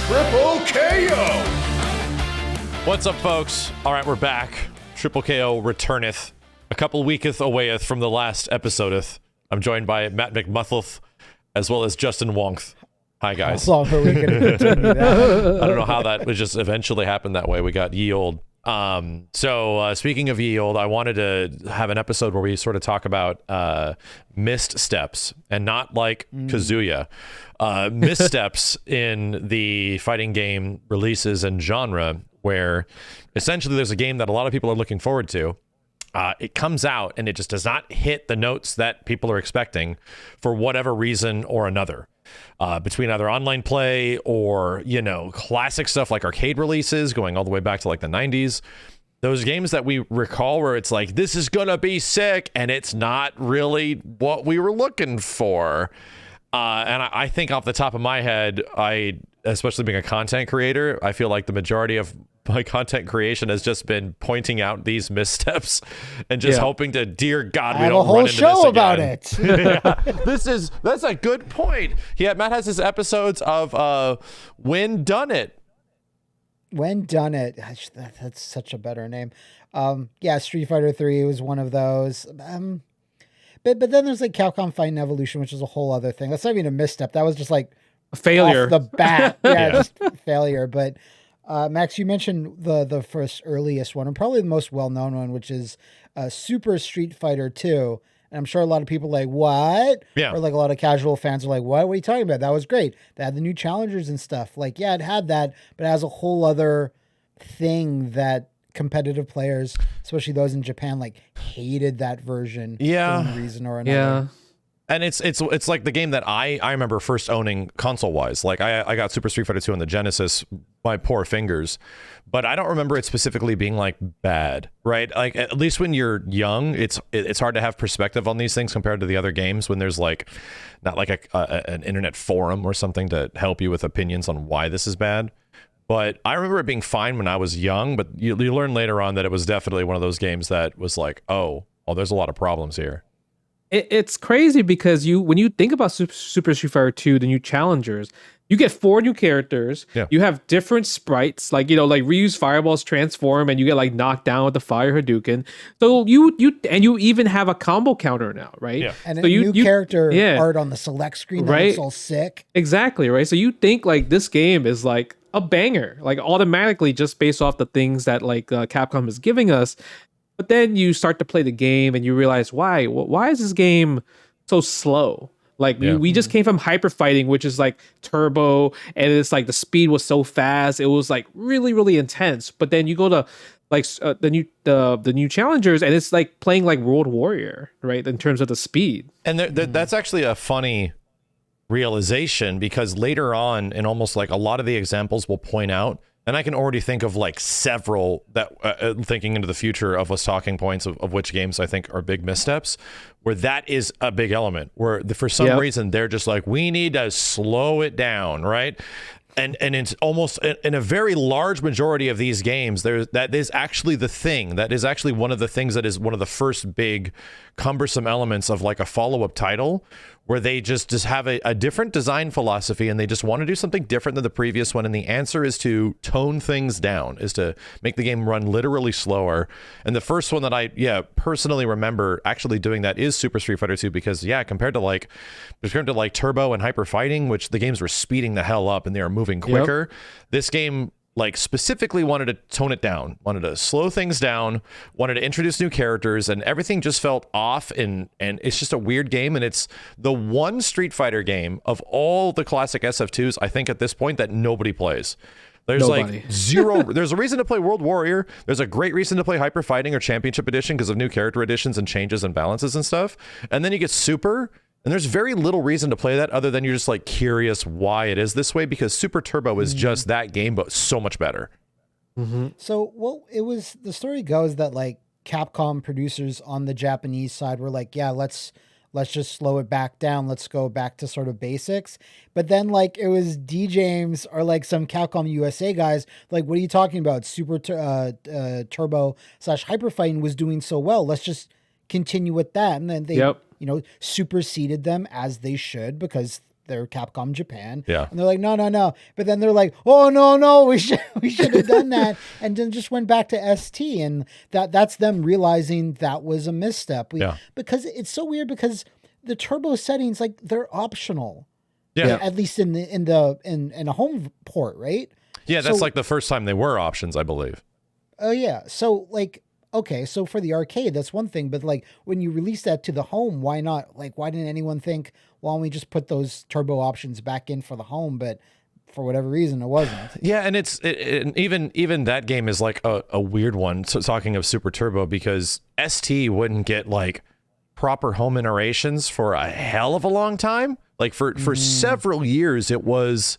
TripleKO. What's up, folks? All right, we're back. TripleKO returneth. A couple weeketh awayeth from the last episodeth. I'm joined by Matt McMuscles as well as Justin Wong. Hi, guys. How long are we going to continue that? I don't know how that would just eventually happen that way. We got ye old. So speaking of ye old, I wanted to have an episode where we sort of talk about missteps and not like Kazuya. Missteps in the fighting game releases and genre, where essentially there's a game that a lot of people are looking forward to. It comes out and it just does not hit the notes that people are expecting for whatever reason or another. Between either online play or, you know, classic stuff like arcade releases going all the way back to like the 90s. Those games that we recall where it's like, this is gonna be sick, and it's not really what we were looking for. And I think off the top of my head, especially being a content creator, I feel like the majority of my content creation has just been pointing out these missteps and just hoping to, dear God, we don't run into this again. I have a whole show about it. That's a good point. Yeah, Matt has his episodes of When Done It. When Done It. Gosh, that's such a better name. Street Fighter 3 was one of those. But then there's like Capcom Fighting Evolution, which is a whole other thing. That's not even a misstep. That was just like a failure off the bat. Just failure. But Max, you mentioned the first earliest one, and probably the most well-known one, which is Super Street Fighter 2. And I'm sure a lot of people are like, what? Yeah. Or like a lot of casual fans are like, what are you talking about? That was great. They had the new challengers and stuff. Like, yeah, it had that, but it has a whole other thing that competitive players, especially those in Japan, like hated that version for one reason or another. Yeah. And it's like the game that I remember first owning console wise. Like I got Super Street Fighter 2 on the Genesis, my poor fingers, but I don't remember it specifically being like bad, right? Like at least when you're young, it's hard to have perspective on these things compared to the other games when there's like not like an internet forum or something to help you with opinions on why this is bad. But I remember it being fine when I was young, but you learn later on that it was definitely one of those games that was like, oh, there's a lot of problems here. It's crazy because when you think about Super Street Fighter 2, the new challengers, you get 4 new characters. Yeah. You have different sprites, like, you know, like Ryu's fireballs transform and you get like knocked down with the fire Hadouken. So you even have a combo counter now, right? Yeah. And so a new character art on the select screen that looks all sick. Exactly, right? So you think like this game is like a banger, like automatically just based off the things that like Capcom is giving us. But then you start to play the game and you realize why is this game so slow? Like we just came from Hyper Fighting, which is like turbo, and it's like the speed was so fast. It was like really, really intense. But then you go to like the new challengers, and it's like playing like World Warrior, right? In terms of the speed. And that's actually a funny realization, because later on in almost like a lot of the examples will point out, and I can already think of like several that thinking into the future of us talking points of which games I think are big missteps, where that is a big element, where for some reason they're just like, we need to slow it down, right? And it's almost in a very large majority of these games, that is actually the thing. That is actually one of the things that is one of the first big cumbersome elements of like a follow-up title, where they just have a different design philosophy and they just want to do something different than the previous one. And the answer is to tone things down, is to make the game run literally slower. And the first one that I personally remember actually doing that is Super Street Fighter 2, because compared to like Turbo and Hyper Fighting, which the games were speeding the hell up and they were moving quicker, this game like specifically wanted to tone it down, wanted to slow things down, wanted to introduce new characters, and everything just felt off, and it's just a weird game. And it's the one Street Fighter game of all the classic SF2s, I think at this point, that nobody plays. There's like zero. There's a reason to play World Warrior. There's a great reason to play Hyper Fighting or Championship Edition because of new character additions and changes and balances and stuff. And then you get Super, and there's very little reason to play that other than you're just like curious why it is this way, because Super Turbo is just that game, but so much better. So, the story goes that like Capcom producers on the Japanese side were like, yeah, let's just slow it back down. Let's go back to sort of basics. But then like it was D James or like some Capcom USA guys, like, what are you talking about? Super Turbo / Hyper Fighting was doing so well. Let's just continue with that. And then they, superseded them, as they should, because they're Capcom Japan. Yeah. And they're like, no. But then they're like, oh no, we should have done that, and then just went back to ST, and that's them realizing that was a misstep. Because it's so weird because the turbo settings, like, they're optional. Yeah. At least in a home port, right? Yeah, that's like the first time they were options, I believe. Oh yeah. So like, okay, so for the arcade, that's one thing, but like when you release that to the home, why not? Like, why didn't anyone think, why don't we just put those turbo options back in for the home? But for whatever reason, it wasn't. Yeah, and even that game is like a weird one. So talking of Super Turbo, because ST wouldn't get like proper home iterations for a hell of a long time. Like for several years, it was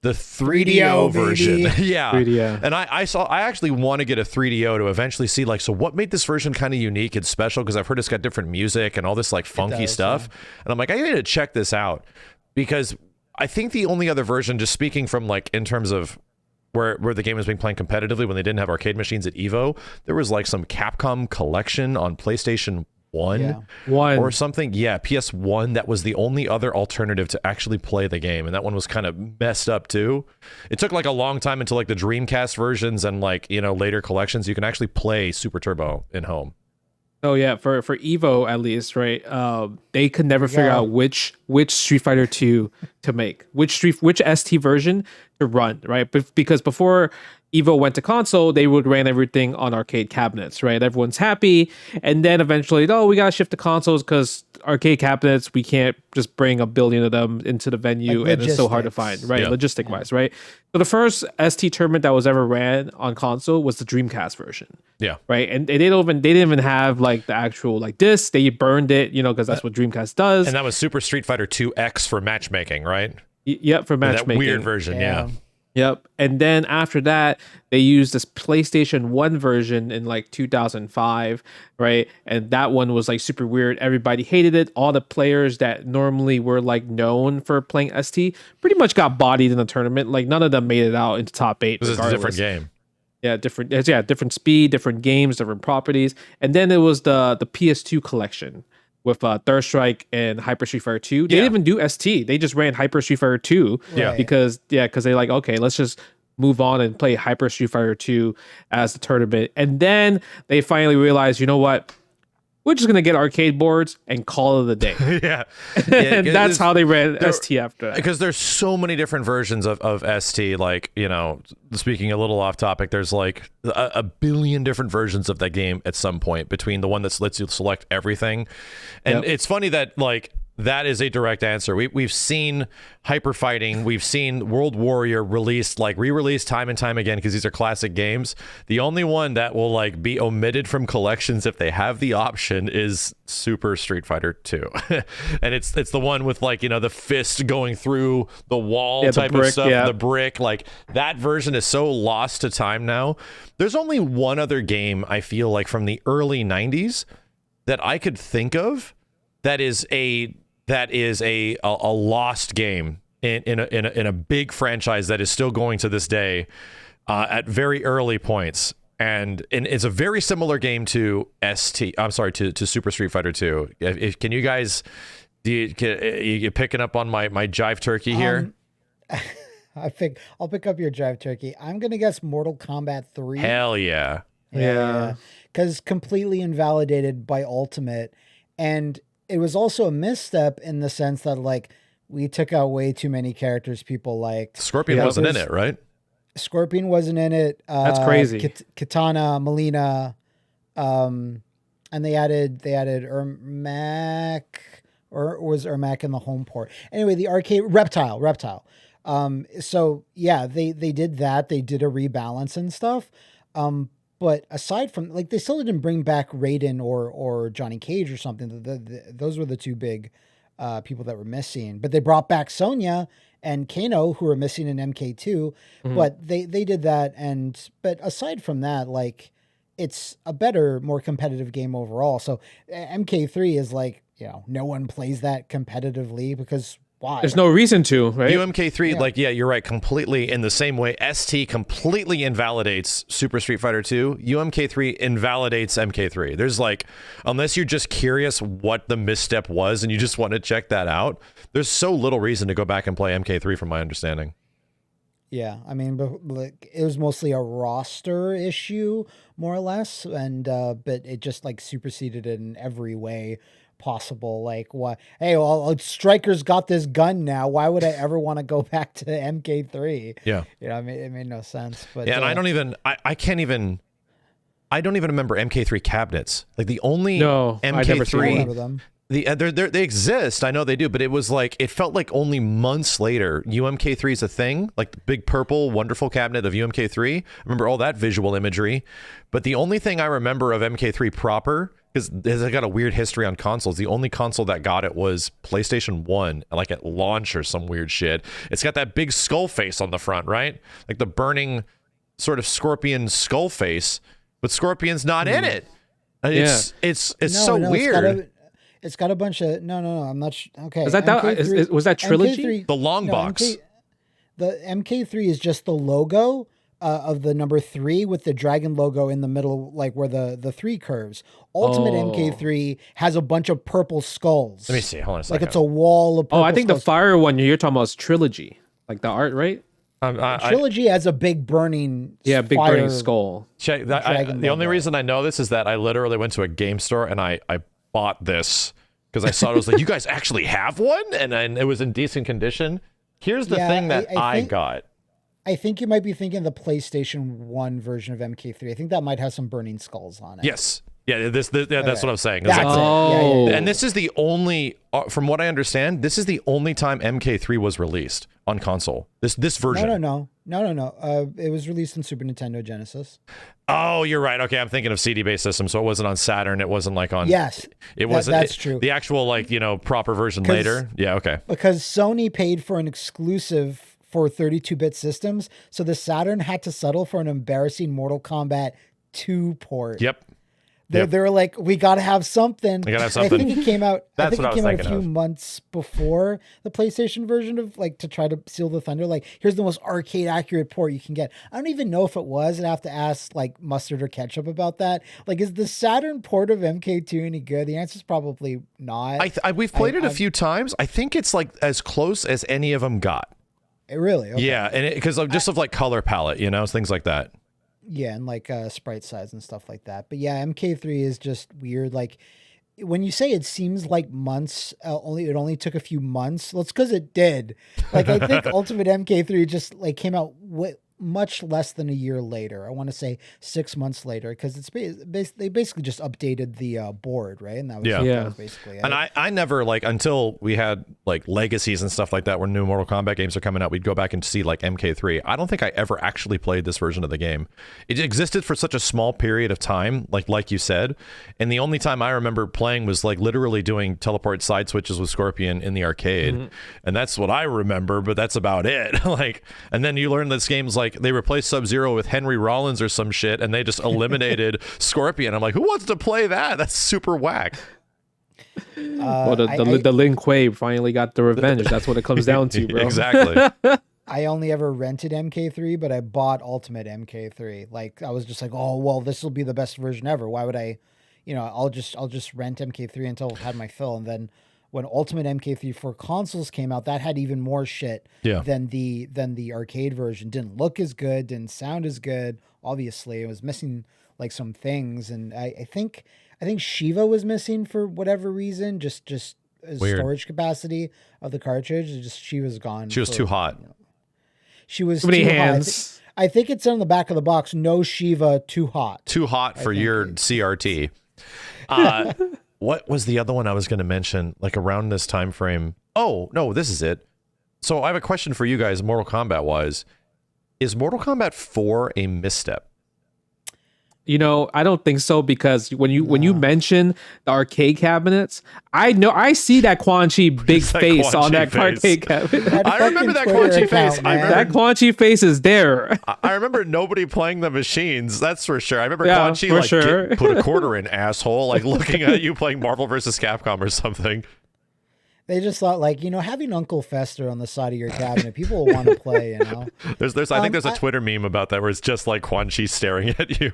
the 3DO version. Yeah. 3DO. And I actually want to get a 3DO to eventually see, like, so what made this version kind of unique and special, because I've heard it's got different music and all this like funky stuff. Yeah. And I'm like, I need to check this out, because I think the only other version, just speaking from like in terms of where the game was being played competitively when they didn't have arcade machines at Evo, there was like some Capcom collection on PlayStation 1 or something. Yeah, PS1. That was the only other alternative to actually play the game, and that one was kind of messed up too. It took like a long time until like the Dreamcast versions and like, you know, later collections you can actually play Super Turbo in home. Oh yeah, for Evo at least, right? They could never figure out which Street Fighter 2 to make, which ST version to run, right? But because before Evo went to console, they would ran everything on arcade cabinets, right? Everyone's happy, and then eventually, we gotta shift to consoles because arcade cabinets, we can't just bring 1 billion of them into the venue, like and it's so hard to find, right? Yeah. Logistic wise, right? So the first ST tournament that was ever ran on console was the Dreamcast version. Yeah. Right. And they didn't even have like the actual like disc. They burned it, you know, because that's what Dreamcast does. And that was Super Street Fighter 2X for matchmaking, right? Yep, for matchmaking. That weird version, yeah. Yep. And then after that, they used this PlayStation 1 version in like 2005, right? And that one was like super weird. Everybody hated it. All the players that normally were like known for playing ST pretty much got bodied in the tournament. Like none of them made it out into top 8. This is a different game. Yeah, different speed, different games, different properties. And then it was the PS2 collection with Third Strike and Hyper Street Fighter 2. They didn't even do ST. They just ran Hyper Street Fighter 2 because they're like, okay, let's just move on and play Hyper Street Fighter 2 as the tournament. And then they finally realized, you know what? We're just going to get arcade boards and call it a day. Yeah. And that's how they ran ST after that. Because there's so many different versions of ST. Like, you know, speaking a little off topic, there's like a billion different versions of that game at some point, between the one that lets you select everything. And it's funny that, like, that is a direct answer. We've seen Hyper Fighting, we've seen World Warrior re-released time and time again, because these are classic games. The only one that will like be omitted from collections if they have the option is Super Street Fighter 2. And it's the one with, like, you know, the fist going through the wall type of stuff, the brick. Like, that version is so lost to time now. There's only one other game I feel like from the early 90s that I could think of that is a lost game in a big franchise that is still going to this day at very early points, and it's a very similar game to to Super Street Fighter 2. Can you guys, you picking up on my jive turkey here? I'll pick up your jive turkey. I'm gonna guess Mortal Kombat 3. Hell yeah. Because completely invalidated by Ultimate, and it was also a misstep in the sense that, like, we took out way too many characters people liked. Scorpion wasn't in it, right? Scorpion wasn't in it. That's crazy. Katana, Melina, and they added Ermac, or was Ermac in the home port? Anyway, the arcade Reptile. So yeah, they did that. They did a rebalance and stuff. But aside from, like, they still didn't bring back Raiden or Johnny Cage or something. Those were the two big people that were missing. But they brought back Sonya and Kano, who were missing in MK2. Mm-hmm. But they did that. But aside from that, like, it's a better, more competitive game overall. So MK3 is like, you know, no one plays that competitively because Why? There's no reason to, right? UMK3, like, yeah, you're right, completely in the same way. ST completely invalidates Super Street Fighter 2. UMK3 invalidates MK3. There's like, unless you're just curious what the misstep was and you just want to check that out, there's so little reason to go back and play MK3 from my understanding. Yeah, I mean, but like it was mostly a roster issue, more or less, and but it just like superseded it in every way possible. Like, what? Hey, well, Striker's got this gun now. Why would I ever want to go back to MK3? Yeah, you know, I mean, it made no sense. But yeah, and I don't even remember MK3 cabinets. Like the only No, I never seen I one. MK3 remember them. they exist. I know they do, but it was like, it felt like only months later, UMK3 is a thing, like the big purple, wonderful cabinet of UMK3. I remember all that visual imagery, but the only thing I remember of MK3 proper, because it got a weird history on consoles, the only console that got it was PlayStation 1, like at launch or some weird shit. It's got that big skull face on the front, right? Like the burning sort of scorpion skull face, but Scorpion's not in it. And it's so weird. It's got a bunch of no. I'm not okay. Is that was that trilogy? MK3, The long box. The MK3 is just the logo of the number 3 with the dragon logo in the middle, like where the 3 curves. Ultimate MK3 has a bunch of purple skulls. Let me see. Hold on a second. Like it's a wall of purple I think skulls. the fire one you're talking about is trilogy, like the art, right? Trilogy has a big burning Big fire. burning skull. Check that. The only reason I know this is that I literally went to a game store and I bought this because I saw it was like, you guys actually have one, and it was in decent condition. Here's the thing that I got. I think you might be thinking the PlayStation 1 version of MK3. I think that might have some burning skulls on it. Yes. Yeah, that's what I'm saying. That's Like, it. Yeah. and this is the only, from what I understand, this is the only time MK3 was released on console. This version. No. It was released on Super Nintendo Genesis. Oh, you're right. Okay, I'm thinking of CD-based systems, so it wasn't on Saturn. It wasn't like on. Yes, it wasn't. That's true. The actual proper version later. Yeah. Okay. Because Sony paid for an exclusive for 32-bit systems, so the Saturn had to settle for an embarrassing Mortal Kombat 2 port. Yep. They were like, we got to have something. We got to have something. I think it came out. That's I think what it came I out was a few thinking of. months before the PlayStation version of like to try to seal the thunder. Like, here's the most arcade accurate port you can get. I don't even know if it was. I'd have to ask like Mustard or Ketchup about that. Like, is the Saturn port of MK2 any good? The answer is probably not. We've played it a few times. I think it's like as close as any of them got. Really? Okay. Yeah, and because of just of like color palette, things like that. Yeah, and like sprite size and stuff like that. But yeah, MK3 is just weird. Like when you say it seems like months, it only took a few months. Well, it's because it did. Like I think Ultimate MK3 just like came out much less than a year later. I want to say 6 months later because it's they basically just updated the board, right? And that was basically it. And I never like until we had like legacies and stuff like that where new Mortal Kombat games are coming out, we'd go back and see like MK3. I don't think I ever actually played this version of the game. It existed for such a small period of time, like you said, and the only time I remember playing was like literally doing teleport side switches with Scorpion in the arcade, and that's what I remember. But that's about it. Like, and then you learn this game's like they replaced Sub-Zero with Henry Rollins or some shit, and they just eliminated Scorpion. I'm like, who wants to play that? That's super whack. Well, the Lin Kuei finally got the revenge. That's what it comes down to, bro. Exactly. I only ever rented MK3, but I bought Ultimate MK3. Like I was just like, oh well, this will be the best version ever. Why would I? I'll just rent MK3 until I've had my fill, and then when Ultimate MK3 for consoles came out, that had even more shit than the arcade version. Didn't look as good, didn't sound as good. Obviously, it was missing like some things, and I think Shiva was missing for whatever reason. Just Weird. Storage capacity of the cartridge. Just Shiva's gone. She was too hot. She was too many too hands. Hot. I think it's on the back of the box. No Shiva, too hot. Too hot for your CRT. What was the other one I was going to mention? Like around this time frame. Oh no, this is it. So I have a question for you guys. Mortal Kombat wise, is Mortal Kombat 4 a misstep? I don't think so because when you mention the arcade cabinets, I see that Quan Chi big face on that arcade cabinet. I remember that Quan Chi face. That Quan Chi face is there. I remember nobody playing the machines. That's for sure. I remember Quan Chi like put a quarter in, asshole, like looking at you playing Marvel vs. Capcom or something. They just thought like, having Uncle Fester on the side of your cabinet, people will want to play, I think there's a Twitter meme about that where it's just like Quan Chi staring at you.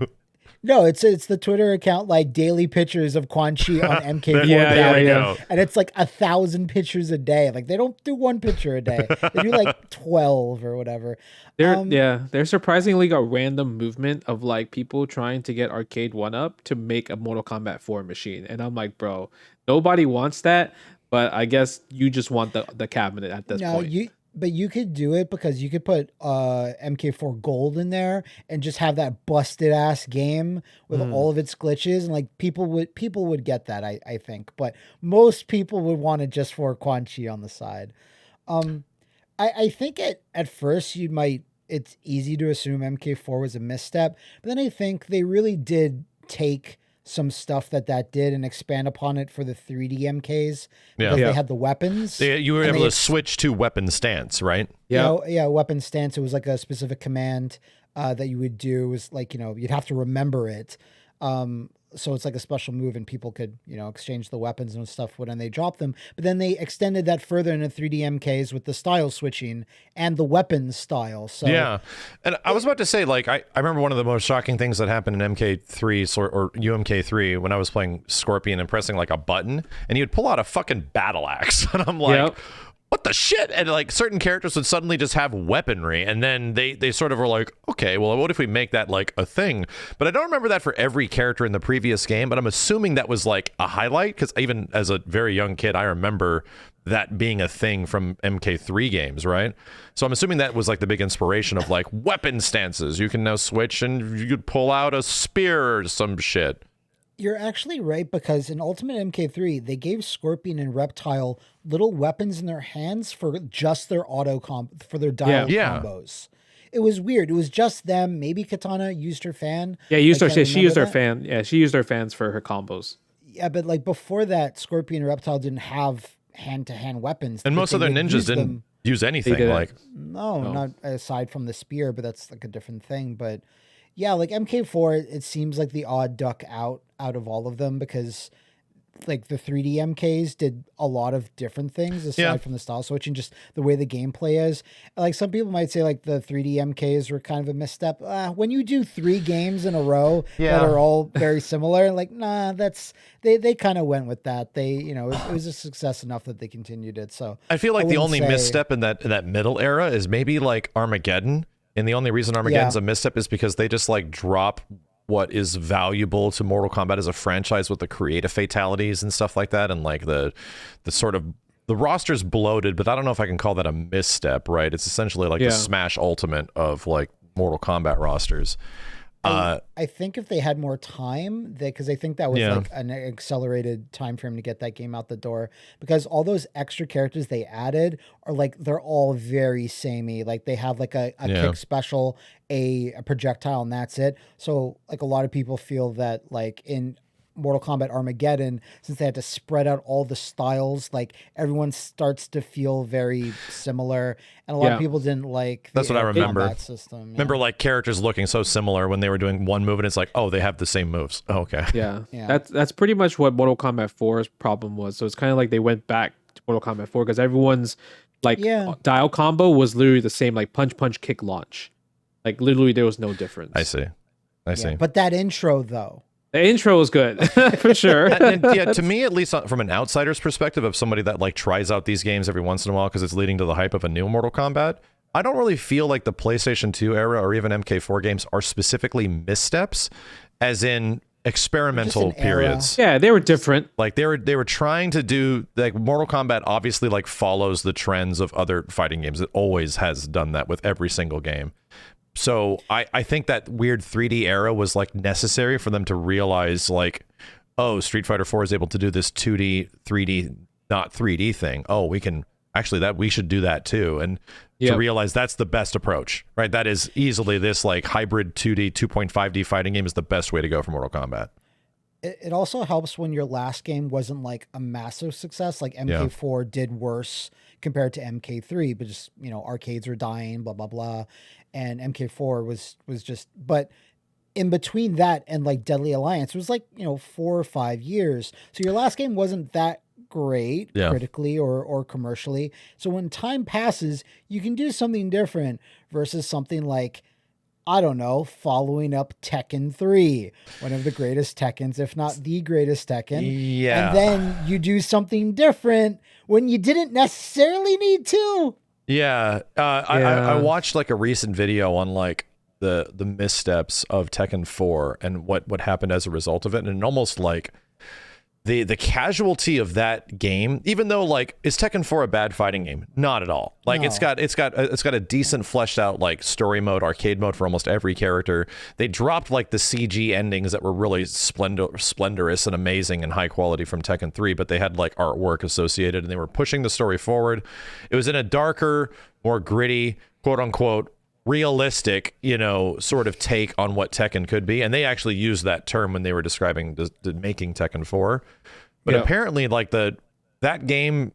No, it's the Twitter account, like daily pictures of Quan Chi on MK4 There we go. and it's like 1,000 pictures a day. Like they don't do one picture a day; they do like 12 or whatever. There's surprisingly a random movement of like people trying to get Arcade 1-Up to make a Mortal Kombat 4 machine, and I'm like, bro, nobody wants that, but I guess you just want the cabinet at this point. But you could do it because you could put MK4 Gold in there and just have that busted ass game with all of its glitches, and like people would get that, I think. But most people would want it just for Quan Chi on the side. I think at first it's easy to assume MK4 was a misstep, but then I think they really did take some stuff that did and expand upon it for the 3D MKs because they had the weapons. You were able to switch to weapon stance, right? Yeah, weapon stance. It was like a specific command that you would do. It was like, you'd have to remember it. So it's like a special move and people could, exchange the weapons and stuff when they drop them. But then they extended that further into 3D MKs with the style switching and the weapons style. So yeah. And I was about to say, like, I remember one of the most shocking things that happened in MK3 or UMK3 when I was playing Scorpion and pressing like a button and you'd pull out a fucking battle axe. And I'm like, what the shit? And like certain characters would suddenly just have weaponry, and then they sort of were like, okay, well, what if we make that like a thing? But I don't remember that for every character in the previous game, but I'm assuming that was like a highlight, because even as a very young kid, I remember that being a thing from MK3 games, right? So I'm assuming that was like the big inspiration of like weapon stances. You can now switch and you could pull out a spear or some shit. You're actually right, because in Ultimate MK3, they gave Scorpion and Reptile little weapons in their hands for just their for their dial combos. It was weird. It was just them. Maybe Katana used her fan. Yeah, she used her fan. Yeah, she used her fans for her combos. Yeah, but like before that, Scorpion and Reptile didn't have hand-to-hand weapons. And most of their ninjas didn't use anything. No, not aside from the spear, but that's like a different thing. But yeah, like MK4, it seems like the odd duck out of all of them, because like the 3D MKs did a lot of different things aside from the style switching, just the way the gameplay is. Like some people might say like the 3D MKs were kind of a misstep. When you do 3 games in a row that are all very similar, like, nah, they kind of went with that. It was a success enough that they continued it. So I feel like the only misstep in that middle era is maybe like Armageddon. And the only reason Armageddon's a misstep is because they just like drop what is valuable to Mortal Kombat as a franchise with the creative fatalities and stuff like that, and like the sort of the roster's bloated, but I don't know if I can call that a misstep, right? It's essentially like the Smash Ultimate of like Mortal Kombat rosters. I think if they had more time, because I think that was like an accelerated time frame to get that game out the door, because all those extra characters they added are like, they're all very samey. Like they have like a kick special, a projectile, and that's it. So like a lot of people feel that like in Mortal Kombat Armageddon, since they had to spread out all the styles, like everyone starts to feel very similar, and a lot of people didn't like that's what I remember system. Remember like characters looking so similar when they were doing one move, and it's like, oh, they have the same moves. Oh, okay. Yeah. That's pretty much what Mortal Kombat 4's problem was. So it's kind of like they went back to Mortal Kombat 4 because everyone's like dial combo was literally the same, like punch kick launch. Like literally there was no difference. I see. But that intro though, the intro was good for sure. and to me, at least from an outsider's perspective, of somebody that like tries out these games every once in a while because it's leading to the hype of a new Mortal Kombat, I don't really feel like the PlayStation 2 era or even MK4 games are specifically missteps, as in experimental periods. Yeah, they were different. Like they were trying to do, like, Mortal Kombat obviously like follows the trends of other fighting games. It always has done that with every single game. So I think that weird 3D era was like necessary for them to realize like, oh, Street Fighter 4 is able to do this 2D, 3D, not 3D thing. Oh, we can actually, we should do that too. And to realize that's the best approach, right? That is easily this like hybrid 2D, 2.5D fighting game is the best way to go for Mortal Kombat. It also helps when your last game wasn't like a massive success, like MK4 did worse compared to MK3, but just, arcades are dying, blah, blah, blah. And MK4 was just, but in between that and like Deadly Alliance, it was like, 4 or 5 years. So your last game wasn't that great critically or commercially. So when time passes, you can do something different versus something like, I don't know, following up Tekken 3, one of the greatest Tekkens, if not the greatest Tekken. Yeah. And then you do something different when you didn't necessarily need to. Yeah. I watched like a recent video on like the missteps of Tekken 4 and what happened as a result of it. And almost like the casualty of that game, even though like, is Tekken 4 a bad fighting game? Not at all. Like No. it's got a decent fleshed out like story mode, arcade mode for almost every character. They dropped like the CG endings that were really splendorous and amazing and high quality from Tekken 3, but they had like artwork associated and they were pushing the story forward. It was in a darker, more gritty, quote unquote, realistic, sort of take on what Tekken could be. And they actually used that term when they were describing the making Tekken 4. But apparently like that game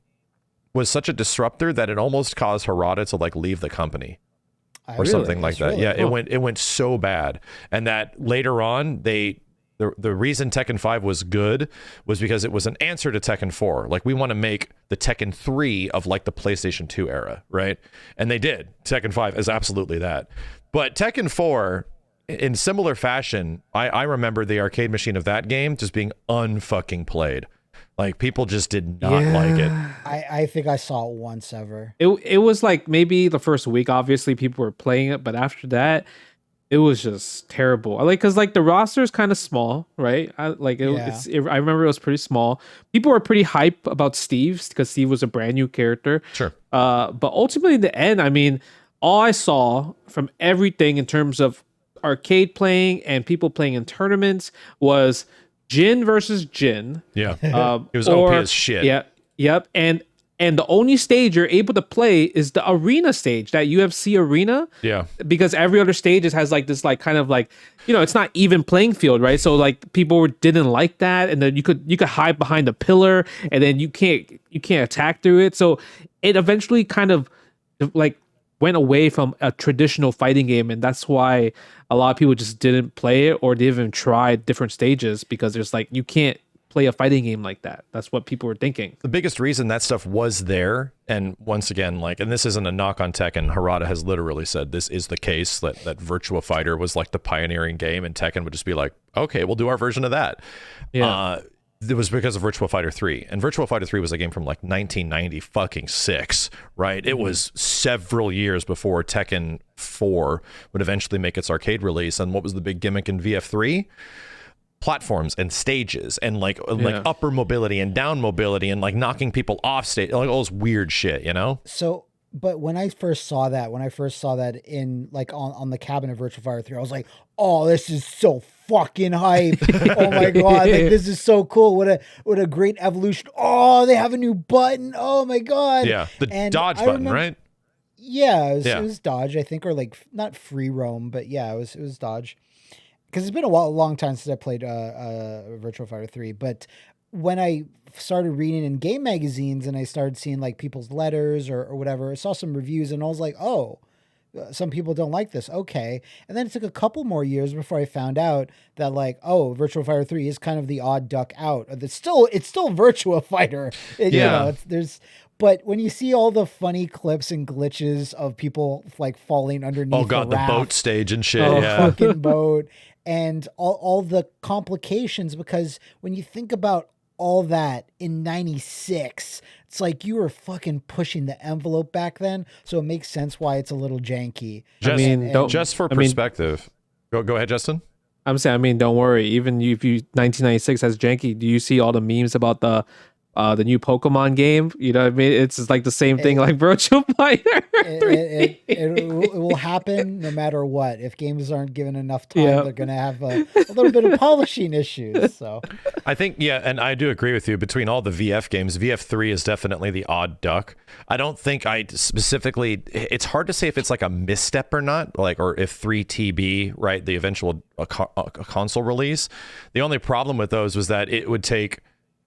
was such a disruptor that it almost caused Harada to like leave the company or something like that. Really Yeah, cool. it went so bad. And that later on the reason Tekken 5 was good was because it was an answer to Tekken 4. Like, we want to make the Tekken 3 of like the PlayStation 2 era, right? And they did. Tekken 5 is absolutely that. But Tekken 4, in similar fashion, I remember the arcade machine of that game just being unfucking played. Like, people just did not like it. I think I saw it once ever. It was like maybe the first week, obviously people were playing it, but after that, it was just terrible. Because like the roster is kind of small, right? I remember it was pretty small. People were pretty hype about Steve's because Steve was a brand new character. Sure. But ultimately, in the end, I mean, all I saw from everything in terms of arcade playing and people playing in tournaments was Jin versus Jin. Yeah. It was OP as shit. Yeah. Yep. And the only stage you're able to play is the arena stage, that UFC arena. Yeah. Because every other stage just has like this, like kind of like, it's not even playing field, right? So like people didn't like that, and then you could hide behind a pillar, and then you can't attack through it. So it eventually kind of like went away from a traditional fighting game, and that's why a lot of people just didn't play it or didn't even try different stages, because there's like, you can't play a fighting game like that. That's what people were thinking. The biggest reason that stuff was there, and once again, like, and this isn't a knock on Tekken, Harada has literally said this is the case, that Virtua Fighter was like the pioneering game, and Tekken would just be like, okay, we'll do our version of that. Yeah. It was because of Virtua Fighter 3, and Virtua Fighter 3 was a game from like 1996, right? It was several years before Tekken 4 would eventually make its arcade release. And what was the big gimmick in VF3? Platforms and stages and like upper mobility and down mobility and like knocking people off stage, like all this weird shit, So, but when I first saw that in like on the cabin of Virtua Fighter 3, I was like, oh, this is so fucking hype. Oh my God. Like, this is so cool. What a great evolution. Oh, they have a new button. Oh my God. Yeah. The dodge button, right? Yeah, it was dodge, I think, or like not free roam, but yeah, it was dodge. Because it's been a long time since I played Virtua Fighter 3. But when I started reading in game magazines and I started seeing like people's letters or whatever, I saw some reviews and I was like, oh, some people don't like this. Okay. And then it took a couple more years before I found out that like, oh, Virtua Fighter 3 is kind of the odd duck out. It's still Virtua Fighter. But when you see all the funny clips and glitches of people like falling underneath, oh God, the boat stage and shit. Fucking boat. And all the complications, because when you think about all that in 96, it's like you were fucking pushing the envelope back then. So it makes sense why it's a little janky. Just for perspective. Go ahead, Justin. I'm saying, don't worry. Even if 1996 has janky, do you see all the memes about the new Pokemon game? You know what I mean? It's just like the same thing like Virtua Fighter. It will happen no matter what. If games aren't given enough time, they're going to have a little bit of polishing issues. So I think, and I do agree with you. Between all the VF games, VF3 is definitely the odd duck. I don't think it's hard to say if it's like a misstep or not, like, or if 3TB, right, the eventual console release. The only problem with those was that it would take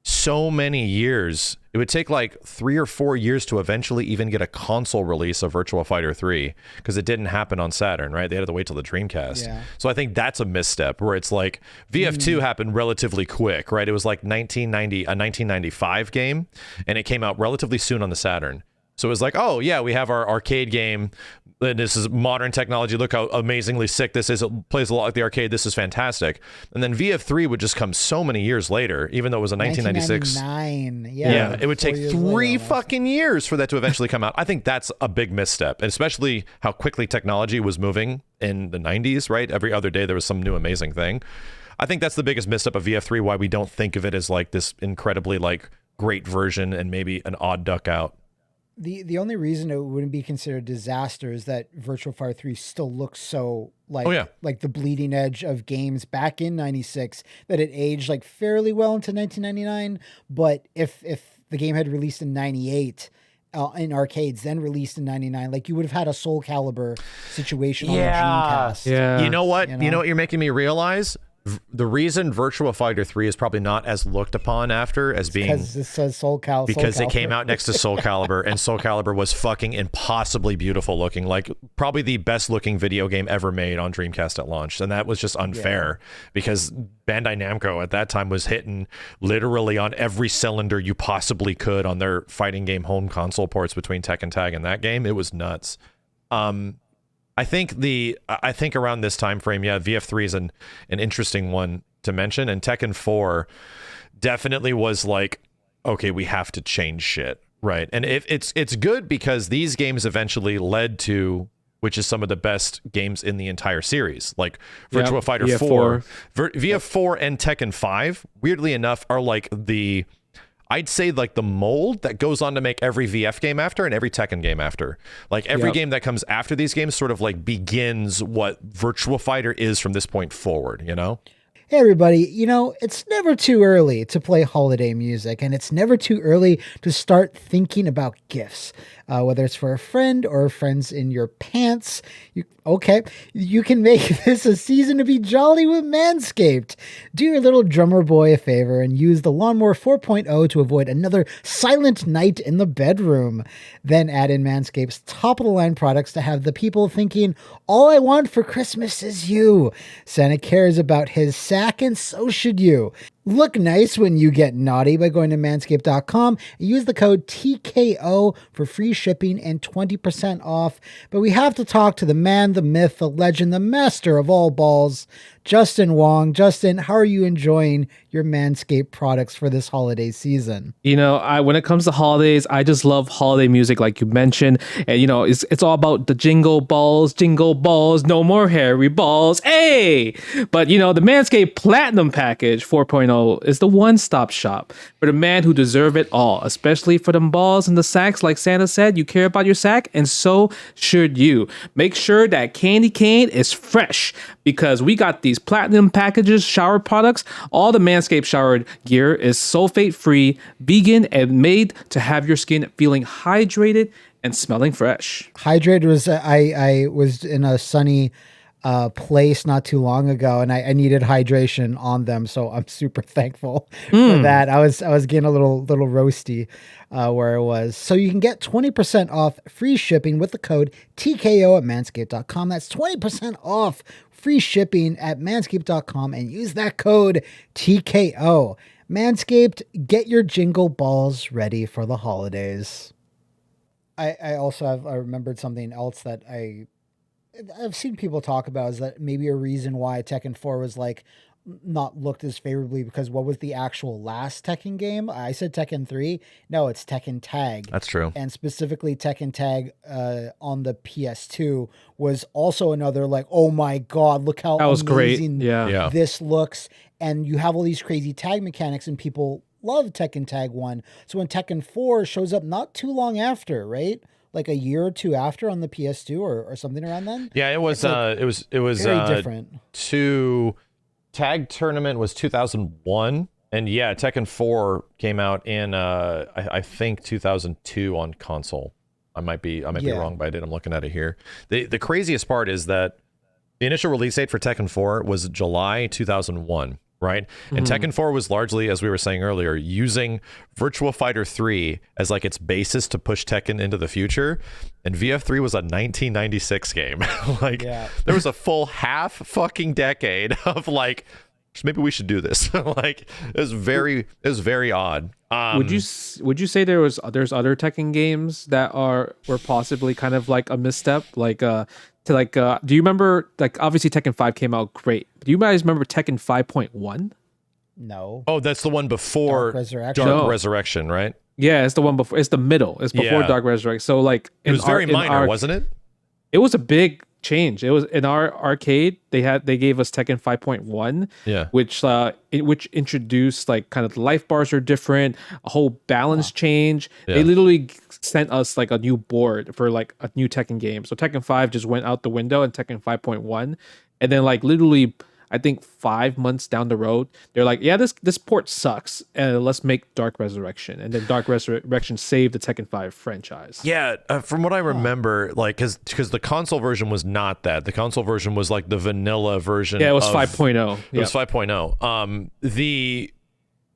so many years. It would take like 3 or 4 years to eventually even get a console release of Virtua Fighter 3 because it didn't happen on Saturn, right? They had to wait till the Dreamcast. Yeah. So I think that's a misstep where it's like VF2 happened relatively quick, right? It was like a 1995 game, and it came out relatively soon on the Saturn. So it was like, oh yeah, we have our arcade game. This is modern technology. Look how amazingly sick this is. It plays a lot like the arcade. This is fantastic. And then VF3 would just come so many years later, even though it was a 1996. 1999. Yeah, it would take 3 later, fucking years for that to eventually come out. I think that's a big misstep, and especially how quickly technology was moving in the 90s, right? Every other day there was some new amazing thing. I think that's the biggest misstep of VF3, why we don't think of it as like this incredibly like great version and maybe an odd duck out. The only reason it wouldn't be considered disaster is that Virtual Fighter 3 still looks so like like the bleeding edge of games back in 96 that it aged like fairly well into 1999. But if the game had released in 98 in arcades, then released in 99, like you would have had a Soul Calibur situation on the Dreamcast. Yeah. You know what? You know what you're making me realize? The reason Virtua Fighter 3 is probably not as looked upon after as being because it says Soul Calibur. Because it came out next to Soul Calibur, and Soul Calibur was fucking impossibly beautiful looking, like probably the best looking video game ever made on Dreamcast at launch. And that was just unfair because Bandai Namco at that time was hitting literally on every cylinder you possibly could on their fighting game home console ports between Tekken Tag and that game. It was nuts. I think around this time frame, VF3 is an interesting one to mention, and Tekken 4 definitely was like, okay, we have to change shit, right? And if it's good because these games eventually led to, which is some of the best games in the entire series, like Virtua Fighter 4, VF4 and Tekken 5. Weirdly enough, are like I'd say like the mold that goes on to make every VF game after and every Tekken game after. Like every game that comes after these games sort of like begins what Virtua Fighter is from this point forward, you know? Hey everybody, you know, it's never too early to play holiday music, and it's never too early to start thinking about gifts, whether it's for a friend or friends in your pants. You can make this a season to be jolly with Manscaped. Do your little drummer boy a favor and use the Lawnmower 4.0 to avoid another silent night in the bedroom. Then add in Manscaped's top-of-the-line products to have the people thinking, all I want for Christmas is you. Santa cares about his sack, and so should you. Look nice when you get naughty by going to manscaped.com and use the code TKO for free shipping and 20% off. But we have to talk to the man, the myth, the legend, the master of all balls, Justin Wong. Justin, how are you enjoying your Manscaped products for this holiday season? You know, when it comes to holidays, I just love holiday music, like you mentioned. And, you know, it's all about the jingle balls, no more hairy balls. Hey! But, you know, the Manscaped Platinum Package 4.0 is the one-stop shop for the man who deserve it all, especially for them balls and the sacks. Like Santa said, you care about your sack, and so should you. Make sure that candy cane is fresh, because we got these platinum packages, shower products. All the Manscaped shower gear is sulfate-free, vegan, and made to have your skin feeling hydrated and smelling fresh. Hydrated was, I was in a sunny place not too long ago, and I needed hydration on them, so I'm super thankful for that. I was getting a little roasty where it was. So you can get 20% off free shipping with the code TKO at manscaped.com. That's 20% off free shipping at manscaped.com, and use that code TKO. Manscaped, get your jingle balls ready for the holidays. I also I remembered something else that I've seen people talk about, is that maybe a reason why Tekken 4 was like not looked as favorably, because what was the actual last Tekken game? I said Tekken 3. No, it's Tekken Tag. That's true. And specifically Tekken Tag on the PS2 was also another like, oh my God, look how amazing this looks. And you have all these crazy tag mechanics, and people love Tekken Tag 1. So when Tekken 4 shows up not too long after, right? Like a year or two after on the PS2 or something around then. Yeah, it was very different. Tag tournament was 2001, and yeah, Tekken 4 came out in I think 2002 on console. I might be wrong by it. I'm looking at it here. The craziest part is that the initial release date for Tekken 4 was July 2001. right? And Tekken 4 was largely, as we were saying earlier, using Virtua Fighter 3 as like its basis to push Tekken into the future. And VF3 was a 1996 game. Like there was a full half fucking decade of like, maybe we should do this. Like it was very odd. Would you say there's other Tekken games that were possibly kind of like a misstep? Like do you remember, like, obviously Tekken 5 came out great. Do you guys remember Tekken 5.1? No. Oh, that's the one before Dark Resurrection, right? Yeah, it's the one before. It's the middle. It's before Dark Resurrection. So like it was very minor, wasn't it? It was a big change. It was in our arcade. They gave us Tekken 5.1, which introduced like kind of the life bars are different, a whole balance change. They literally sent us like a new board for like a new Tekken game. So Tekken 5 just went out the window, and Tekken 5.1, and then like literally I think 5 months down the road, they're like, yeah, this port sucks, and let's make Dark Resurrection. And then Dark Resurrection saved the Tekken 5 franchise. Yeah, from what I remember, like, because the console version was not that. The console version was like the vanilla version. Yeah, it was 5.0. It was 5.0.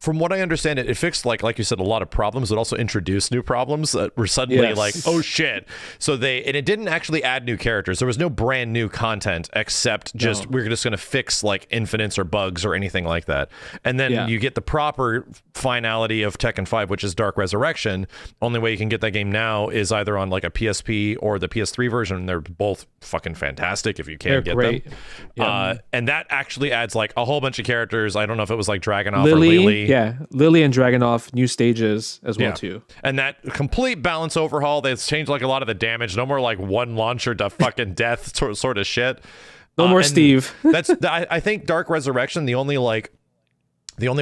From what I understand, it fixed, like you said, a lot of problems, but also introduced new problems that were suddenly like, oh shit. So and it didn't actually add new characters. There was no brand new content except we're just going to fix like infinites or bugs or anything like that. And then you get the proper finality of Tekken 5, which is Dark Resurrection. Only way you can get that game now is either on like a PSP or the PS3 version. And they're both fucking fantastic if you can get them. Yeah. And that actually adds like a whole bunch of characters. I don't know if it was like Dragunov or Lily. Yeah, Lily and Dragunov, new stages as well too. And that complete balance overhaul, they've changed like a lot of the damage. No more like one launcher to fucking death sort of shit. No more Steve. I think Dark Resurrection, the only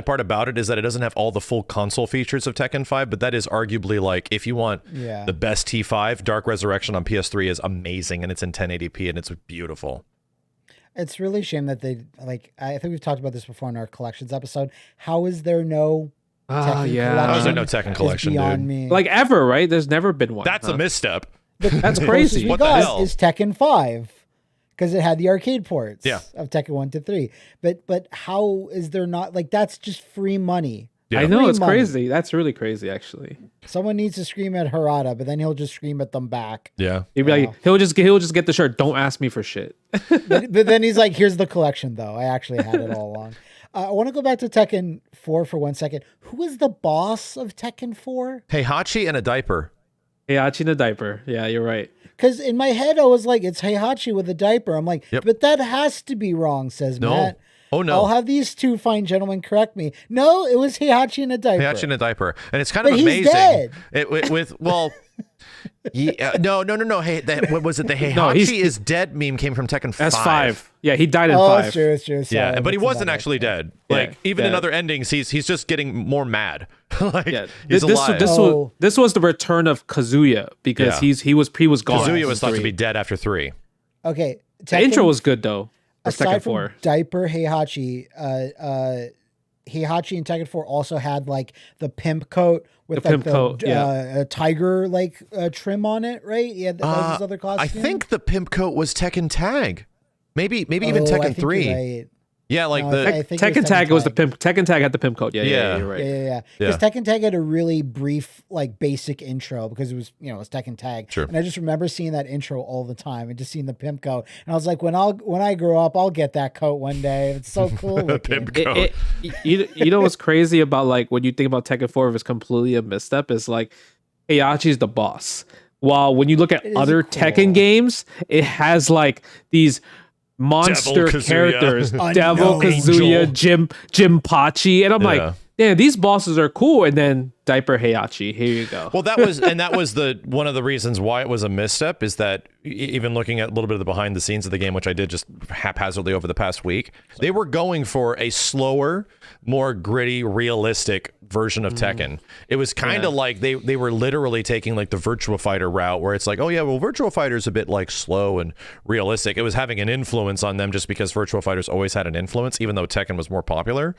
part about it is that it doesn't have all the full console features of Tekken 5, but that is arguably like, if you want the best T5, Dark Resurrection on PS3 is amazing, and it's in 1080p and it's beautiful. It's really a shame that they, like, I think we've talked about this before in our collections episode. How is there no Tekken collection? How is there no Tekken collection, dude? Me. Like ever, right? There's never been one. That's a misstep. That's crazy. What the hell? Is Tekken 5. Because it had the arcade ports of Tekken 1 to 3. But how is there not, like, that's just free money. Yeah. I know, it's crazy. That's really crazy, actually. Someone needs to scream at Harada, but then he'll just scream at them back. Yeah. He'll be like, he'll just get the shirt. Don't ask me for shit. but then he's like, here's the collection, though. I actually had it all along. I want to go back to Tekken 4 for 1 second. Who is the boss of Tekken 4? Heihachi in a diaper. Heihachi in a diaper. Yeah, you're right. Because in my head, I was like, it's Heihachi with a diaper. I'm like, but that has to be wrong, says Matt. Oh, no. I'll have these two fine gentlemen correct me. No, it was Heihachi in a diaper. Heihachi in a diaper. And it's kind of amazing. He's dead. No. Hey, what was it? The Heihachi is dead meme came from Tekken 5. That's 5. Yeah, he died in 5. It's true. Sorry, yeah, but he wasn't actually dead. Like, even in other endings, he's just getting more mad. He's alive. This was the return of Kazuya, because he was gone. Kazuya was thought to be dead after 3. Okay. The intro was good, though. Aside from diaper Heihachi, Heihachi in Tekken 4 also had like the pimp coat with a tiger like trim on it, right? Yeah, that was his other costume. I think the pimp coat was Tekken Tag, maybe even Tekken 3. Right. Yeah, like Tekken Tag was the pimp. Tekken Tag had the pimp coat. Yeah, you're right. Yeah. Because Tekken Tag had a really brief, like, basic intro because it was, it was Tekken Tag. Sure. And I just remember seeing that intro all the time and just seeing the pimp coat. And I was like, when I grow up, I'll get that coat one day. It's so cool. The pimp coat. You know what's crazy about, like, when you think about Tekken 4, if it's completely a misstep, is like Heihachi's the boss. While when you look at other Tekken games, it has like these monster characters, Devil Kazuya, Jinpachi, and I'm like, damn, these bosses are cool. And then Diaper Heihachi, here you go. Well, that was the one of the reasons why it was a misstep, is that even looking at a little bit of the behind the scenes of the game, which I did just haphazardly over the past week, they were going for a slower, more gritty, realistic version of Tekken. It was kind of like they were literally taking like the Virtua Fighter route, where it's like, oh yeah, well, Virtua Fighter's a bit like slow and realistic. It was having an influence on them just because Virtua Fighters always had an influence, even though Tekken was more popular.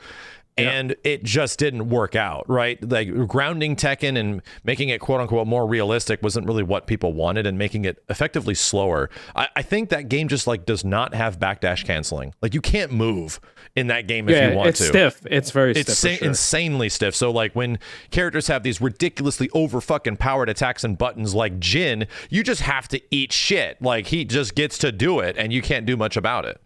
And it just didn't work out, right? Like grounding Tekken and making it quote unquote more realistic wasn't really what people wanted, and making it effectively slower. I think that game just like does not have backdash canceling. Like you can't move in that game if you want it's to. stiff. It's very stiff. It's insanely stiff. So like when characters have these ridiculously over fucking powered attacks and buttons like Jin, you just have to eat shit. Like he just gets to do it and you can't do much about it.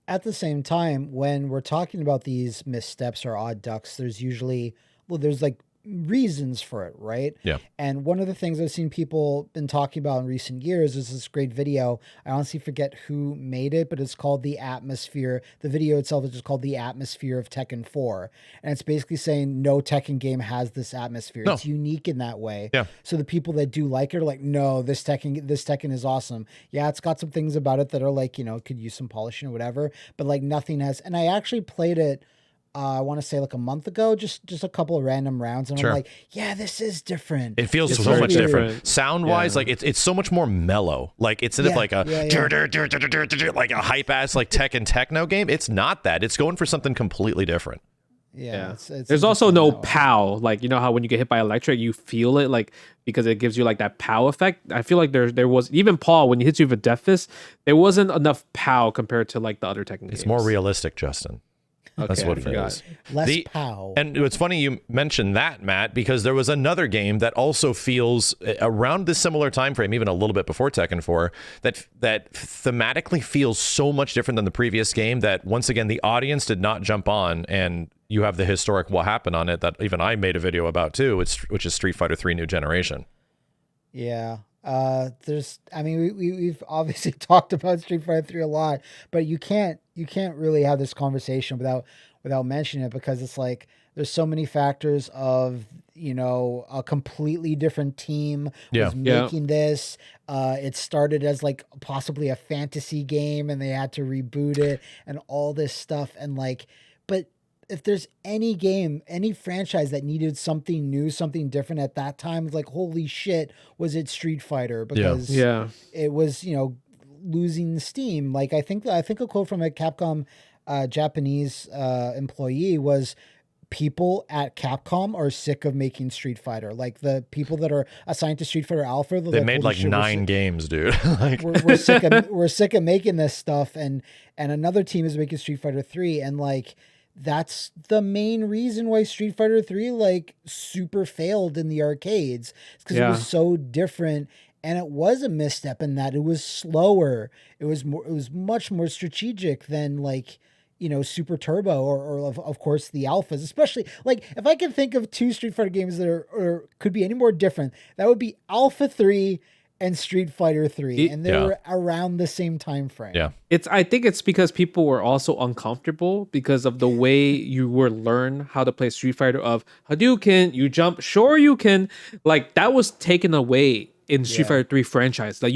At the same time, when we're talking about these missteps or odd ducks, there's usually, there's like reasons for it, right? Yeah. And one of the things I've seen people been talking about in recent years is this great video. I honestly forget who made it, but it's called The Atmosphere. The video itself is just called The Atmosphere of Tekken 4. And it's basically saying no Tekken game has this atmosphere. No. It's unique in that way. Yeah. So the people that do like it are like, no, this Tekken is awesome. Yeah, it's got some things about it that are like, could use some polishing or whatever, but like nothing has. And I actually played it I want to say like a month ago, just a couple of random rounds. And Sure. I'm like, yeah, this is different. It feels It's so much weird. different. Sound wise, like it's so much more mellow. Like instead of like a like a hype ass like Tekken techno game, it's not that. It's going for something completely different. Yeah. It's There's also no that way. POW. Like, how when you get hit by electric, you feel it, like, because it gives you like that POW effect. I feel like there was, even Paul, when he hits you with a Death Fist, there wasn't enough POW compared to like the other Tekken games. It's more realistic, Justin. That's Okay, what I it forgot. is. Less POW. And it's funny you mentioned that, Matt, because there was another game that also feels around this similar time frame, even a little bit before Tekken 4, that thematically feels so much different than the previous game that once again the audience did not jump on, and you have the historic what happened on it that even I made a video about too, which is Street Fighter 3 New Generation. Yeah. We've obviously talked about Street Fighter 3 a lot, but you can't really have this conversation without mentioning it, because it's like there's so many factors of, a completely different team was making this. It started as like possibly a fantasy game and they had to reboot it and all this stuff. And like, but if there's any game, any franchise that needed something new, something different at that time, it's like, holy shit, was it Street Fighter? Because it was, losing steam. Like I think a quote from a Capcom Japanese employee was, people at Capcom are sick of making Street Fighter. Like the people that are assigned to Street Fighter Alpha, they made like 9 games, dude. Like we're sick of making this stuff, and another team is making Street Fighter 3, and like that's the main reason why Street Fighter 3 like super failed in the arcades. It's because it was so different, and it was a misstep in that it was slower. It was much more strategic than like, Super Turbo or of course the Alphas. Especially like if I can think of 2 Street Fighter games that are could be any more different, that would be Alpha 3 and Street Fighter 3, and they were around the same time frame. Yeah. I think it's because people were also uncomfortable because of the way you were learn how to play Street Fighter, of Hadouken, you jump, sure you can, like that was taken away in Street Fighter 3 franchise. Like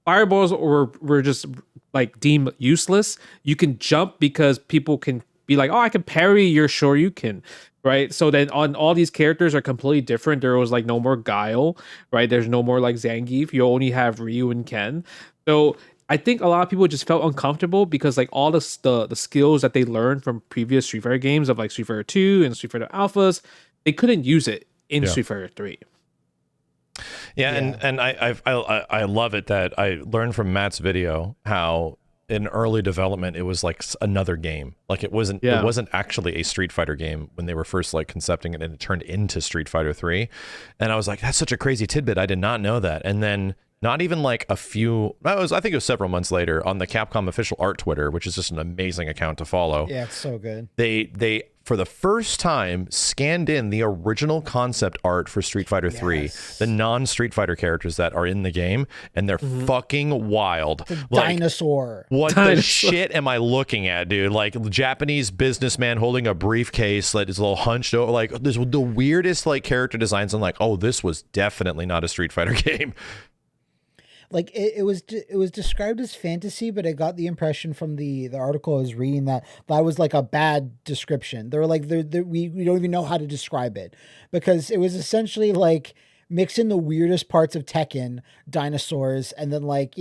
fireballs were just like deemed useless. You can jump because people can be like, oh, I can parry your Shoryuken, right? So then on all these characters are completely different. There was like no more Guile, right? There's no more like Zangief. You only have Ryu and Ken. So I think a lot of people just felt uncomfortable because like all the skills that they learned from previous Street Fighter games of like Street Fighter 2 and Street Fighter Alphas, they couldn't use it in Street Fighter 3. And I love it that I learned from Matt's video how in early development it was like another game. Like it wasn't actually a Street Fighter game when they were first like concepting it, and it turned into Street Fighter 3. And I was like, that's such a crazy tidbit. I did not know that. And then not even like I think it was several months later on the Capcom official art Twitter, which is just an amazing account to follow. Yeah, it's so good. They for the first time scanned in the original concept art for Street Fighter 3, the non-Street Fighter characters that are in the game, and they're fucking wild. Dinosaur. What the shit am I looking at, dude? Like Japanese businessman holding a briefcase that is a little hunched over. Like there's the weirdest like character designs. I'm like, oh, this was definitely not a Street Fighter game. Like it was described as fantasy, but I got the impression from the article I was reading that was like a bad description. They were like, we don't even know how to describe it, because it was essentially like mix in the weirdest parts of Tekken, dinosaurs, and then like,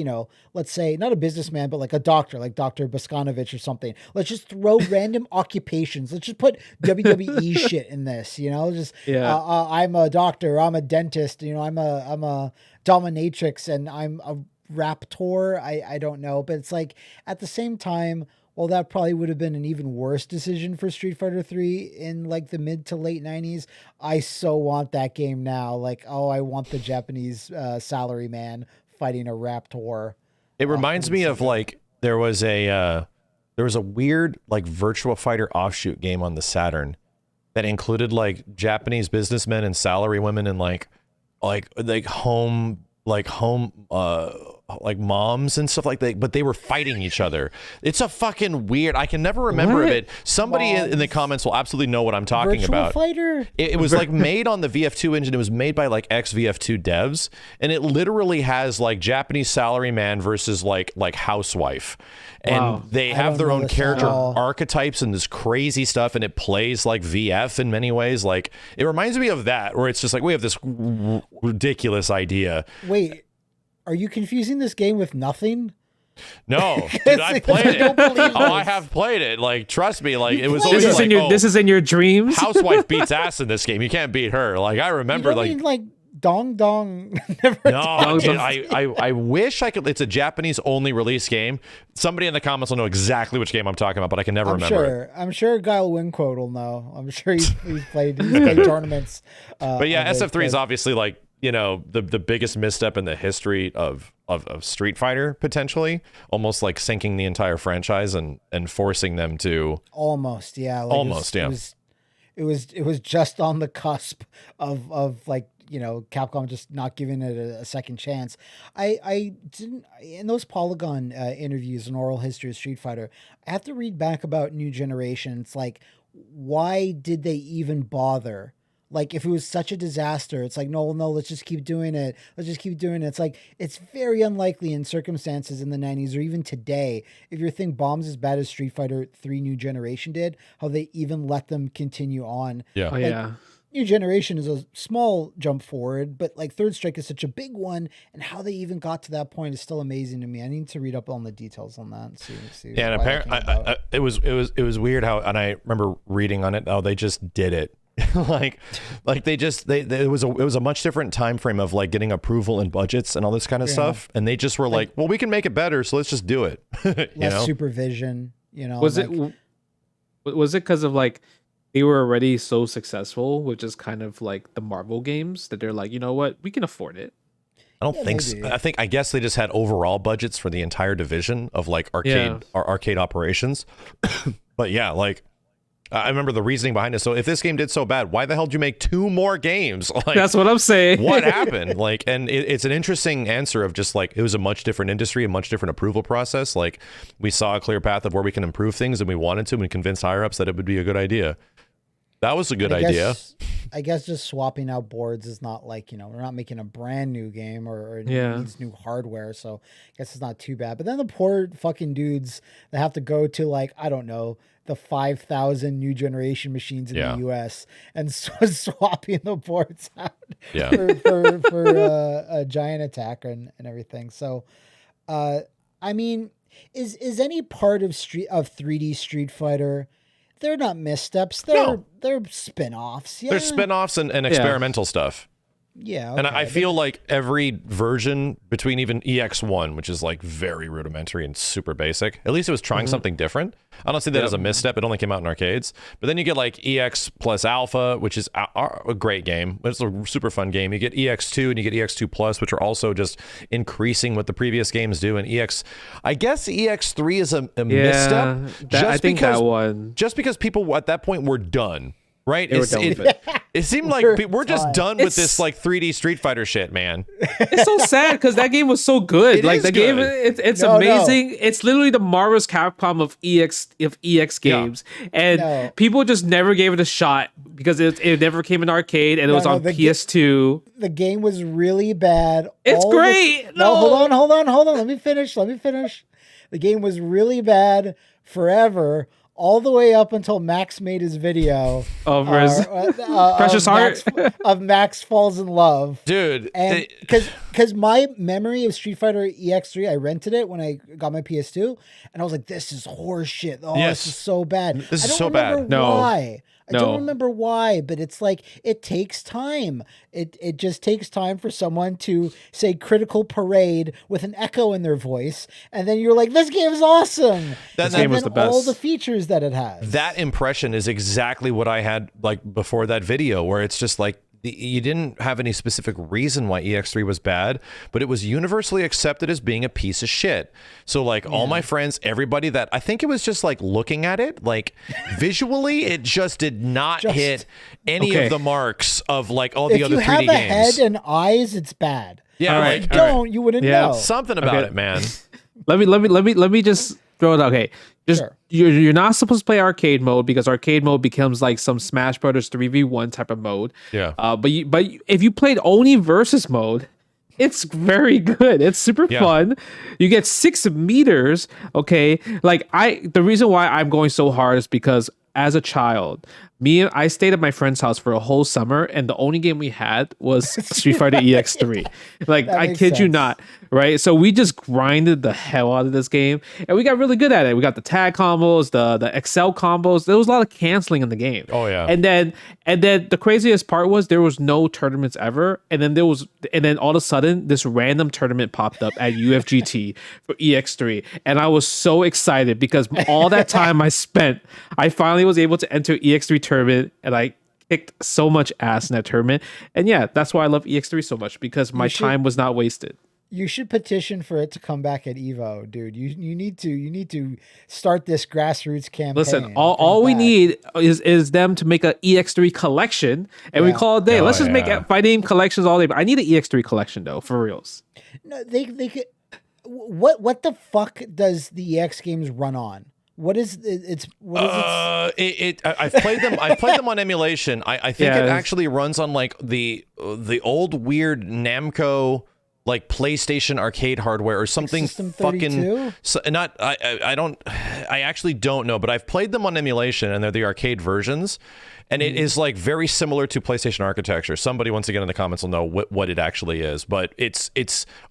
let's say not a businessman, but like a doctor, like Dr. Boskanovich or something. Let's just throw random occupations. Let's just put WWE shit in this, just, I'm a doctor, I'm a dentist, I'm a dominatrix, and I'm a raptor. I don't know, but it's like at the same time, well, that probably would have been an even worse decision for Street Fighter 3 in like the mid to late 90s. I so want that game now. Like, I want the Japanese salary man fighting a raptor. It reminds me of like there was a weird like Virtua Fighter offshoot game on the Saturn that included like Japanese businessmen and salary women and like home like moms and stuff like that, but they were fighting each other. It's a fucking weird. I can never remember of it. Somebody in the comments will absolutely know what I'm talking Virtual about. Fighter? It was like made on the VF2 engine. It was made by like ex-VF2 devs, and it literally has like Japanese salaryman versus like housewife, and they have their own character archetypes and this crazy stuff, and it plays like VF in many ways. Like it reminds me of that, where it's just like we have this ridiculous idea. Wait. Are you confusing this game with Nothing? No, dude, I played it. I have played it. Like, trust me. Like, it was always like, this is in your dreams. Housewife beats ass in this game. You can't beat her. Like, I remember, you don't mean, like Dong Dong. I wish I could. It's a Japanese only release game. Somebody in the comments will know exactly which game I'm talking about, but I can never remember it. I'm sure Guile Winquote will know. I'm sure he's played tournaments. But yeah, SF3 is obviously like, the biggest misstep in the history of Street Fighter, potentially, almost like sinking the entire franchise and forcing them to almost, yeah. It was just on the cusp of like, Capcom just not giving it a second chance. I didn't, in those Polygon interviews and oral history of Street Fighter, I have to read back about New Generation. It's like, why did they even bother? Like, if it was such a disaster, it's like, no, let's just keep doing it. It's like, it's very unlikely in circumstances in the 90s or even today, if your thing bombs as bad as Street Fighter 3 New Generation did, how they even let them continue on. Yeah. New Generation is a small jump forward, but like Third Strike is such a big one, and how they even got to that point is still amazing to me. I need to read up on the details on that and see. Yeah, and apparently it was weird how, and I remember reading on it how they just did it. like it was a much different time frame of like getting approval and budgets and all this kind of stuff, and they just were like, well, we can make it better, so let's just do it. Less supervision, was it because of like they were already so successful, which is kind of like the Marvel games, that they're like, you know what, we can afford it? I don't think so. I guess they just had overall budgets for the entire division of like arcade operations. But yeah, like I remember the reasoning behind it. So if this game did so bad, why the hell did you make 2 more games? Like, that's what I'm saying. What happened? Like, and it's an interesting answer of just like, it was a much different industry, a much different approval process. Like, we saw a clear path of where we can improve things, and we wanted to, and we convinced higher ups that it would be a good idea. That was a good idea. I guess just swapping out boards is not like, we're not making a brand new game or it needs new hardware. So I guess it's not too bad. But then the poor fucking dudes that have to go to like, I don't know, the 5,000 New Generation machines in the US and swapping the boards out for a giant attacker and everything. So, I mean, is any part of 3D Street Fighter? They're not missteps. They're spin-offs. Yeah. They're spin-offs and experimental stuff. Yeah. Okay. And I feel like every version between even EX1, which is like very rudimentary and super basic, at least it was trying something different. I don't see that as a misstep. It only came out in arcades. But then you get like EX plus Alpha, which is a great game. It's a super fun game. You get EX2 and you get EX2 plus, which are also just increasing what the previous games do. And I guess EX3 is a misstep. I think that one. Just because people at that point were done. Right? It seemed like we're just done with this like 3D Street Fighter shit, man. It's so sad because that game was so good. Like the game, it's amazing. No. It's literally the Marvel's Capcom of EX games, and people just never gave it a shot because it never came in arcade and it was on PS2. The game was really bad. It's great. Hold on. Let me finish. The game was really bad forever. all the way up until Max made his video Precious Heart of Max Falls in Love, dude. And because my memory of Street Fighter EX3, I rented it when I got my PS2, and I was like, "This is horse shit. Oh, Yes. this is so bad. This is I don't so remember bad. No. why. I No. don't remember why, but it's like it takes time. It just takes time for someone to say Critical Parade with an echo in their voice, and then you're like, "This game is awesome." That And game was then the best. all the features that it has. That impression is exactly what I had like before that video, where it's just like you didn't have any specific reason why EX3 was bad, but it was universally accepted as being a piece of shit. So like all my friends, everybody that I think it was just like looking at it, like visually, it just did not hit any of the marks of like all the other 3D if you have a games. head and eyes, it's bad. Yeah, All like, right. If you don't, you wouldn't know. something about Okay. it, man. Let me just throw it out. Okay, just Sure. you're not supposed to play arcade mode because arcade mode becomes like some Smash Brothers 3v1 type of mode. Yeah. But if you played only versus mode, it's very good. It's super fun. You get 6 meters. Okay, like the reason why I'm going so hard is because as a child, I stayed at my friend's house for a whole summer, and the only game we had was Street Fighter EX3. Like, That I makes kid you sense. not, right? So we just grinded the hell out of this game, and we got really good at it. We got the tag combos, the Excel combos. There was a lot of canceling in the game. Oh, yeah. And then the craziest part was there was no tournaments ever, and then all of a sudden this random tournament popped up at UFGT for EX3, and I was so excited because all that time I spent, I finally was able to enter EX3 tournament, and I kicked so much ass in that tournament. And yeah, that's why I love EX3 so much, because my time was not wasted. You should petition for it to come back at Evo, dude. You need to start this grassroots campaign. Listen, all we need is them to make a EX3 collection, and we call it a day. Oh, Let's just make yeah. fighting collections all day. But I need an EX3 collection though, for reals. No, they could. What the fuck does the EX games run on? What is it's? What is it? I've played them. I've played them on emulation. I think Yeah, it it's- actually runs on like the old weird Namco like PlayStation arcade hardware or something System fucking 32? not I actually don't know, but I've played them on emulation and they're the arcade versions, and it is like very similar to PlayStation architecture. Somebody once again in the comments will know what it actually is, but it's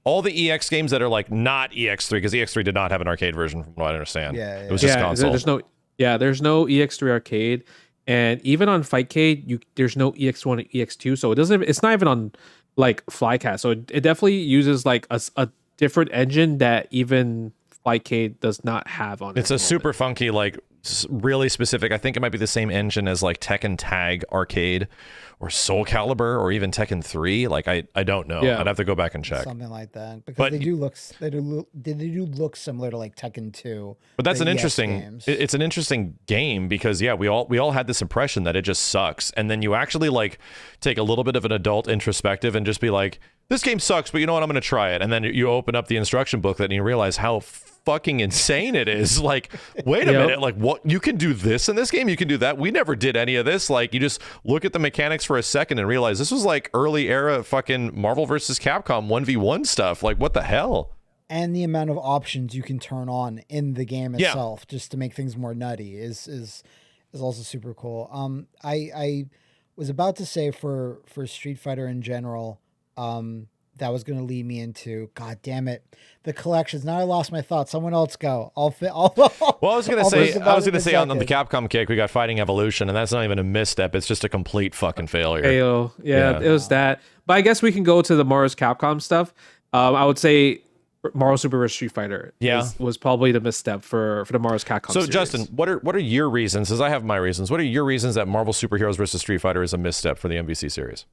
all the EX games that are like not EX3, because EX3 did not have an arcade version from what I understand. Yeah, It was just console. There's no EX3 arcade, and even on Fightcade, there's no EX1 and EX2, so it's not even on like Flycast. So it definitely uses like a different engine that even Flycade does not have on it. It's a super funky, like really specific. I think it might be the same engine as like Tekken Tag Arcade or Soul Calibur or even Tekken 3. Like I don't know. Yeah. I'd have to go back and check. Something like that, because But- they do look similar to like Tekken 2. But that's the an EX interesting games. it's an interesting game, because yeah, we all had this impression that it just sucks, and then you actually like take a little bit of an adult introspective and just be like, this game sucks, but you know what, I'm gonna try it. And then you open up the instruction booklet and you realize how fucking insane it is. Like, wait a Yep. minute, like what, you can do this in this game, you can do that, we never did any of this. Like, you just look at the mechanics for a second and realize this was like early era fucking Marvel versus Capcom 1v1 stuff. Like, what the hell? And the amount of options you can turn on in the game Yeah. itself, just to make things more nutty, is also super cool. I was about to say for Street Fighter in general, that was going to lead me into, God damn it, the collections. Now I lost my thoughts. Someone else go. Well, I was gonna say, on the Capcom. Capcom kick, we got Fighting Evolution, and that's not even a misstep. It's just a complete fucking failure. Ayo. Yeah, Yeah. it was that. But I guess we can go to the Marvel's Capcom stuff. I would say Marvel Super vs. Street Fighter was probably the misstep for the Marvel's Capcom So, series. Justin, what are your reasons? As I have my reasons. What are your reasons that Marvel Superheroes versus Street Fighter is a misstep for the MVC series?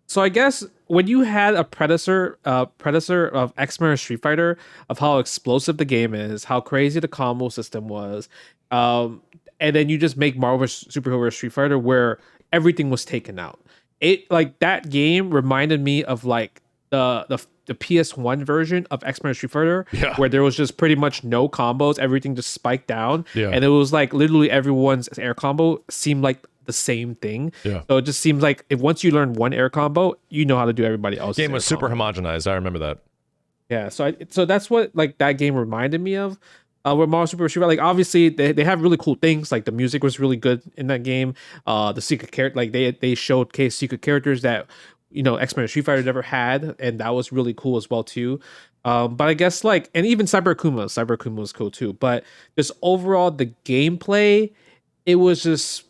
So I guess when you had a predecessor of X-Men or Street Fighter, of how explosive the game is, how crazy the combo system was, and then you just make Marvel vs. Superhero vs. Street Fighter where everything was taken out. It like that game reminded me of like the PS1 version of X-Men Street Fighter, where there was just pretty much no combos, everything just spiked down, and it was like literally everyone's air combo seemed like the same thing. So it just seems like if once you learn one air combo, you know how to do everybody else's. Game was air super combo. homogenized. I remember that. Yeah, so that's what like that game reminded me of. with Mario Super Street Fighter. Like obviously they have really cool things. Like the music was really good in that game. The secret character, like they showcased secret characters that X-Men Street Fighter never had, and that was really cool as well too. But I guess like, and even Cyber Akuma was cool too. But just overall the gameplay, it was just.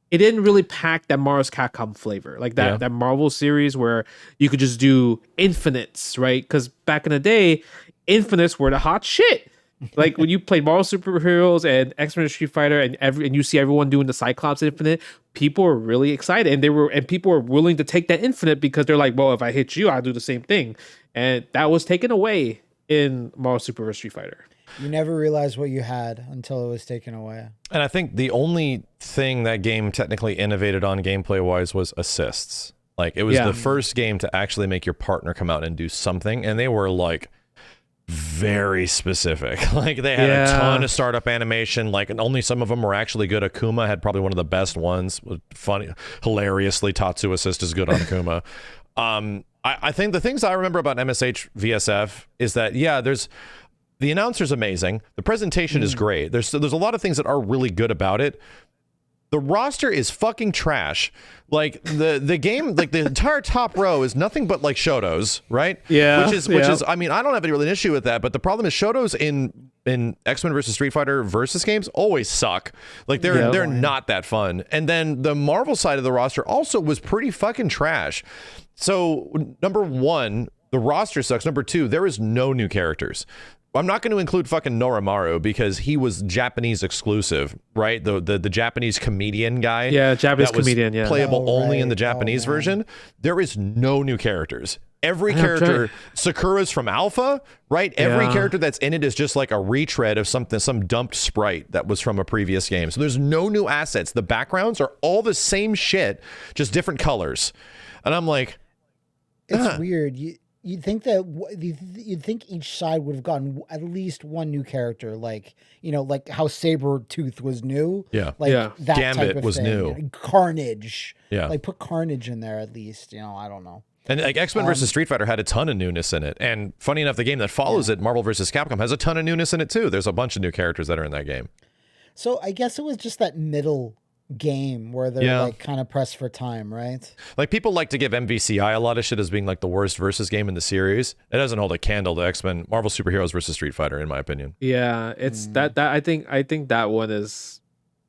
It didn't really pack that Marvel's Capcom flavor, like that Marvel series where you could just do infinites, right? Because back in the day, infinites were the hot shit. Like when you played Marvel Superheroes and X-Men Street Fighter, and you see everyone doing the Cyclops Infinite, people were really excited, and people were willing to take that Infinite because they're like, well, if I hit you, I'll do the same thing, and that was taken away in Marvel Super Street Fighter. You never realized what you had until it was taken away. And I think the only thing that game technically innovated on gameplay-wise was assists. Like, it was the first game to actually make your partner come out and do something, and they were, like, very specific. Like, they had a ton of startup animation, like, and only some of them were actually good. Akuma had probably one of the best ones. Funny, hilariously, Tatsu assist is good on Akuma. I think the things I remember about MSH VSF is that, the announcer's amazing. The presentation is great. There's a lot of things that are really good about it. The roster is fucking trash. Like the game, like the entire top row is nothing but like Shotos, right? Yeah. Which is. I mean, I don't have any really issue with that. But the problem is Shotos in X-Men versus Street Fighter versus games always suck. Like they're not that fun. And then the Marvel side of the roster also was pretty fucking trash. So number one, the roster sucks. Number two, there is no new characters. I'm not going to include fucking Norimaru because he was Japanese exclusive, right? The Japanese comedian guy. Yeah, Japanese comedian, playable only in the Japanese version. There is no new characters. Every character, Sakura's from Alpha, right? Every character that's in it is just like a retread of some dumped sprite that was from a previous game. So there's no new assets. The backgrounds are all the same shit, just different colors. And I'm like, it's weird. You'd think each side would have gotten at least one new character, like like how Sabretooth was new. Yeah, like that Gambit type of was thing. new. Carnage. Yeah, like put Carnage in there at least. I don't know. And like X-Men versus Street Fighter had a ton of newness in it. And funny enough, the game that follows it, Marvel versus Capcom, has a ton of newness in it too. There's a bunch of new characters that are in that game. So I guess it was just that middle game where they're like kind of pressed for time, right? Like people like to give MVCI a lot of shit as being like the worst versus game in the series. It doesn't hold a candle to X-Men Marvel Superheroes versus Street Fighter, in my opinion. Yeah, it's that I think that one is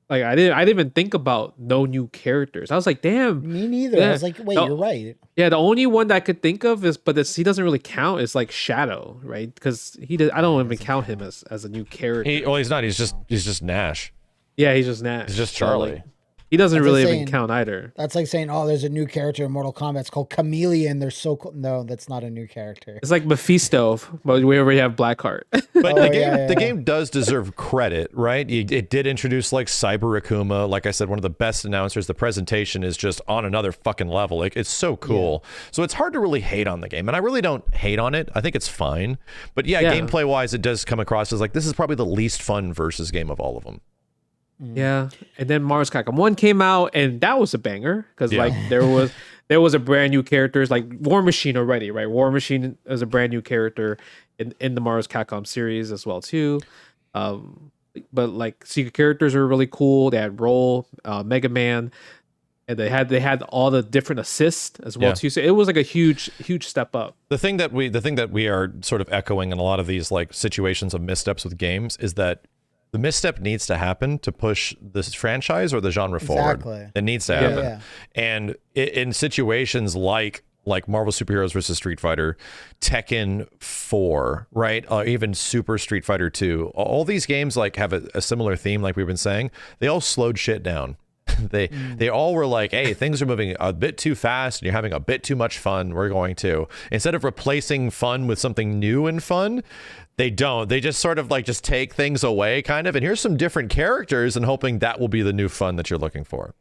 like I didn't even think about no new characters. I was like, damn. Me neither. I was like, wait, you're right. Yeah, the only one that I could think of is, but he doesn't really count, is like Shadow, right? Because I don't even count him as a new character. He's not. He's just Nash. Yeah, he's just Nash. He's just Charlie. So, like, he doesn't really even count either. That's like saying, oh, there's a new character in Mortal Kombat. It's called Chameleon. They're so cool. No, that's not a new character. It's like Mephisto, but we already have Blackheart. But the game does deserve credit, right? It did introduce like Cyber Akuma. Like I said, one of the best announcers. The presentation is just on another fucking level. Like it's so cool. So it's hard to really hate on the game. And I really don't hate on it. I think it's fine. But gameplay wise, it does come across as like this is probably the least fun versus game of all of them. Yeah, and then Mars Capcom 1 came out, and that was a banger because like there was a brand new characters like War Machine already, right? War Machine is a brand new character in the Mars Capcom series as well too. But like secret characters are really cool. They had Roll, Mega Man, and they had all the different assists as well too. So it was like a huge step up. The thing that we are sort of echoing in a lot of these like situations of missteps with games is that the misstep needs to happen to push this franchise or the genre forward. It needs to happen. Yeah. And in situations like Marvel Superheroes versus Street Fighter, Tekken 4, right? Even Super Street Fighter 2. All these games like have a similar theme, like we've been saying. They all slowed shit down. They all were like, hey, things are moving a bit too fast and you're having a bit too much fun. We're going to, instead of replacing fun with something new and fun, they don't. They just sort of like just take things away kind of. And here's some different characters and hoping that will be the new fun that you're looking for.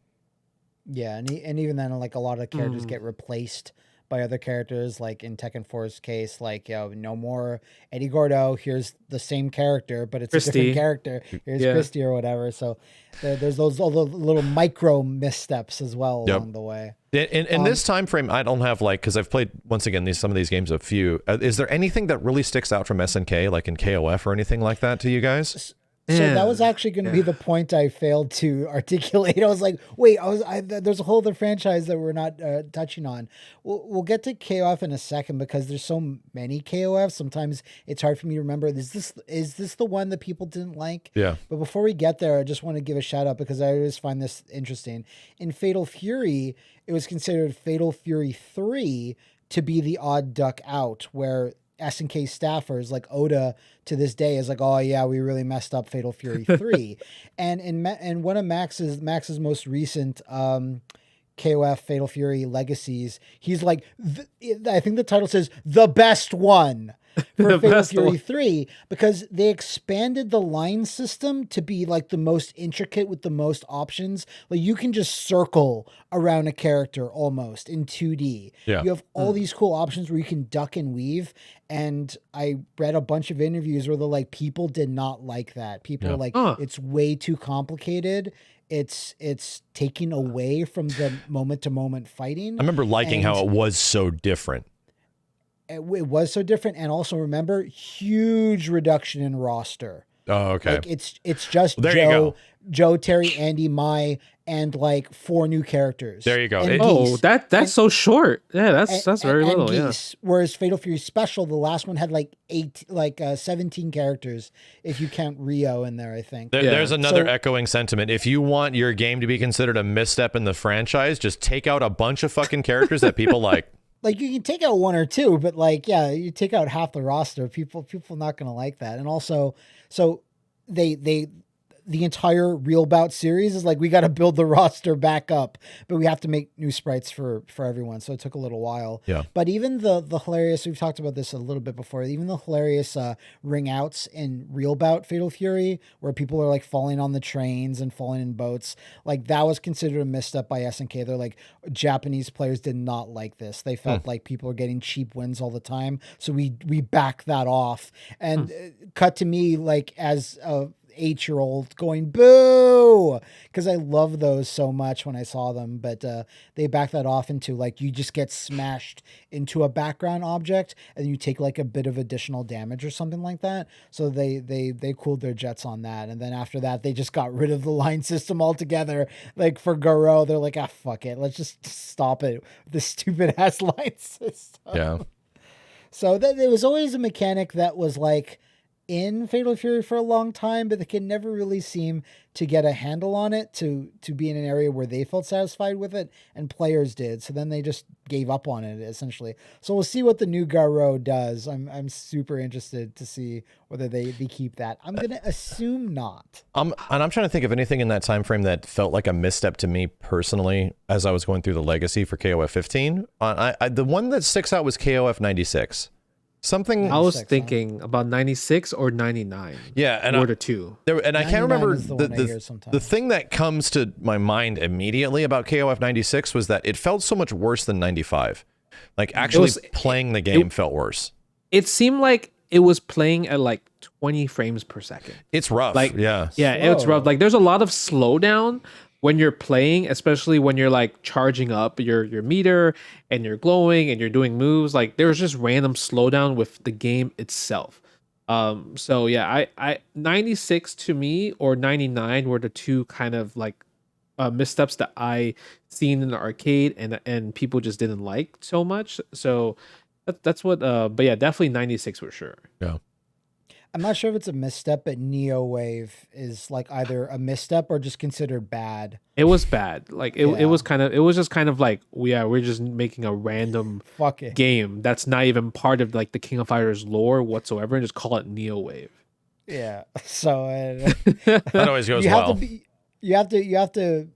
Yeah. And even then, like a lot of characters get replaced by other characters, like in Tekken 4's case, like, no more Eddie Gordo. Here's the same character, but it's a different character. Here's Christy or whatever. So there's all the little micro missteps as well along the way. In this time frame, I don't have because I've played once again some of these games a few. Is there anything that really sticks out from SNK, like in KOF or anything like that to you guys? So that was actually going to be the point I failed to articulate. I was like, wait, there's a whole other franchise that we're not touching on. We'll get to KOF in a second because there's so many KOFs. Sometimes it's hard for me to remember. Is this the one that people didn't like? Yeah. But before we get there, I just want to give a shout out because I always find this interesting. In Fatal Fury, it was considered Fatal Fury 3 to be the odd duck out, where SNK staffers like Oda to this day is like, oh yeah, we really messed up Fatal Fury 3. and one of Max's most recent KOF Fatal Fury Legacies, he's like, I think the title says the best one for Fatal Fury 3, because they expanded the line system to be like the most intricate with the most options. Like you can just circle around a character almost in 2D. Yeah. You have all these cool options where you can duck and weave. And I read a bunch of interviews where they're like, people did not like that. People are like, it's way too complicated. It's taking away from the moment to moment fighting. I remember liking how it was so different. It was so different, and also remember, huge reduction in roster. Oh, okay. Like it's just Joe, Terry, Andy, Mai, and like 4 new characters. There you go. That's so short. Yeah, that's very little. Geese, whereas Fatal Fury Special, the last one had like 17 characters if you count Rio in there. I think there's another echoing sentiment. If you want your game to be considered a misstep in the franchise, just take out a bunch of fucking characters that people like. Like you can take out 1 or 2, but like, you take out half the roster. People not going to like that. And also, so the entire Real Bout series is like, we got to build the roster back up, but we have to make new sprites for everyone. So it took a little while. Yeah. But even the hilarious, we've talked about this a little bit before, even the hilarious ring outs in Real Bout Fatal Fury, where people are like falling on the trains and falling in boats, like that was considered a misstep by SNK. They're like, Japanese players did not like this. They felt like people are getting cheap wins all the time. So we back that off. And cut to me like as a 8-year-old going boo, because I love those so much when I saw them, but they back that off into like, you just get smashed into a background object and you take like a bit of additional damage or something like that. So they cooled their jets on that, and then after that they just got rid of the line system altogether. Like for Garo, they're like, fuck it, let's just stop it, the stupid ass line system. Yeah. So that it was always a mechanic that was like in Fatal Fury for a long time, but they could never really seem to get a handle on it to be in an area where they felt satisfied with it, and players did. So then they just gave up on it essentially. So we'll see what the new Garo does. I'm super interested to see whether they keep that. I'm gonna assume not. And I'm trying to think of anything in that time frame that felt like a misstep to me personally as I was going through the legacy for KOF 15. The one that sticks out was KOF 96. Something I was thinking about 96 or 99. Yeah, and or the two. And I can't remember the thing that comes to my mind immediately about KOF 96 was that it felt so much worse than 95. Like actually playing the game felt worse. It seemed like it was playing at like 20 frames per second. It's rough. Like yeah, it's rough. Like there's a lot of slowdown when you're playing, especially when you're like charging up your meter and you're glowing and you're doing moves. Like there's just random slowdown with the game itself. So yeah, I 96 to me or 99 were the two kind of like missteps that I seen in the arcade and people just didn't like so much. So that's what. But yeah, definitely 96 for sure. Yeah. I'm not sure if it's a misstep, but Neo Wave is like either a misstep or just considered bad. It was bad. Like it was just kind of like, we're just making a random game that's not even part of like the King of Fighters lore whatsoever, and just call it Neo Wave. Yeah. So that always goes well. You have to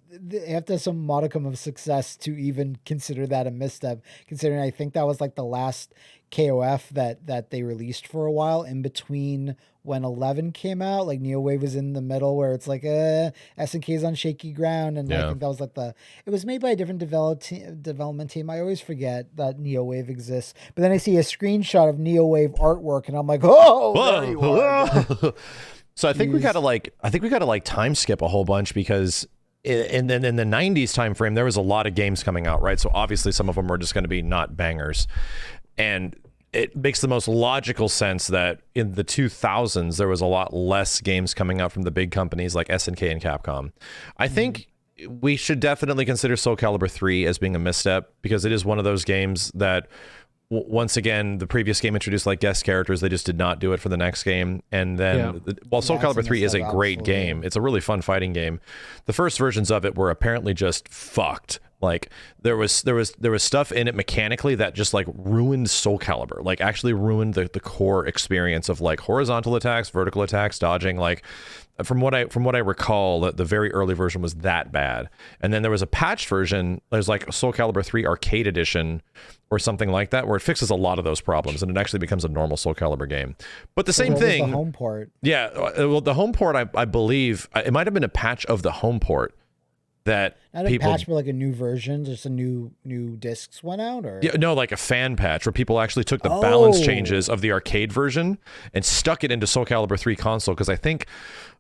have some modicum of success to even consider that a misstep, considering I think that was like the last KOF that they released for a while in between when 11 came out. Like NeoWave was in the middle where it's like SNK's on shaky ground, and I think that was like it was made by a different development team. I always forget that NeoWave exists, but then I see a screenshot of NeoWave artwork and I'm like, oh, there you are. So I think we gotta like time skip a whole bunch, because in the 90s time frame there was a lot of games coming out, right? So obviously some of them were just going to be not bangers, and it makes the most logical sense that in the 2000s there was a lot less games coming out from the big companies like SNK and Capcom. I think we should definitely consider Soul Calibur 3 as being a misstep, because it is one of those games that once again, the previous game introduced like guest characters. They just did not do it for the next game. And then while Soul Calibur 3 is a great game, it's a really fun fighting game, the first versions of it were apparently just fucked. Like there was stuff in it mechanically that just like ruined Soul Calibur, like actually ruined the core experience of like horizontal attacks, vertical attacks, dodging. Like from what I recall, the very early version was that bad. And then there was a patched version. There's like Soul Calibur 3 Arcade Edition or something like that, where it fixes a lot of those problems and it actually becomes a normal Soul Calibur game. But the same thing. The home port. Yeah, well, the home port, I believe it might have been a patch of the home port that not a patch, but like a new version, just a new discs went out, or like a fan patch where people actually took the balance changes of the arcade version and stuck it into Soul Calibur 3 console. Because I think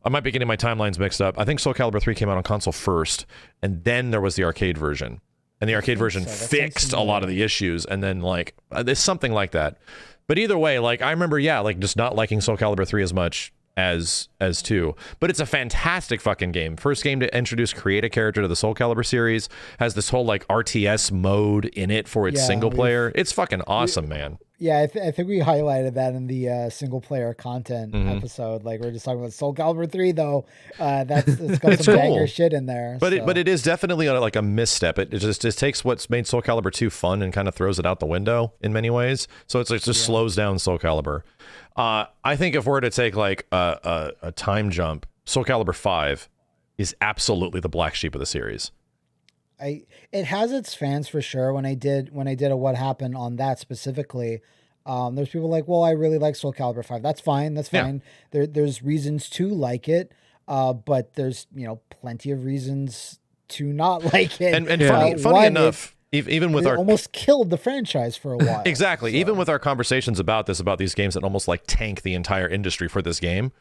I might be getting my timelines mixed up. I think Soul Calibur 3 came out on console first, and then there was the arcade version, and the arcade version fixed a lot of the issues, and then like there's something like that. But either way, like I remember, like just not liking Soul Calibur 3 as much as 2, but it's a fantastic fucking game. First game to introduce create a character to the Soul Calibur series, has this whole like RTS mode in it for its single player. It's fucking awesome, man. Yeah, I think we highlighted that in the single player content episode. Like we're just talking about Soul Calibur 3 though. It's got some banger shit in there. But it is definitely like a misstep. It just takes what's made Soul Calibur 2 fun and kind of throws it out the window in many ways. So it just slows down Soul Calibur. I think if we're to take like a time jump, Soul Calibur 5 is absolutely the black sheep of the series. It has its fans for sure. When I did a what happened on that specifically, there's people like, well, I really like Soul Calibur 5. That's fine. There's reasons to like it, but there's plenty of reasons to not like it. And funny enough. Even with our almost killed the franchise for a while. Exactly. So. Even with our conversations about these games that almost like tank the entire industry for this game,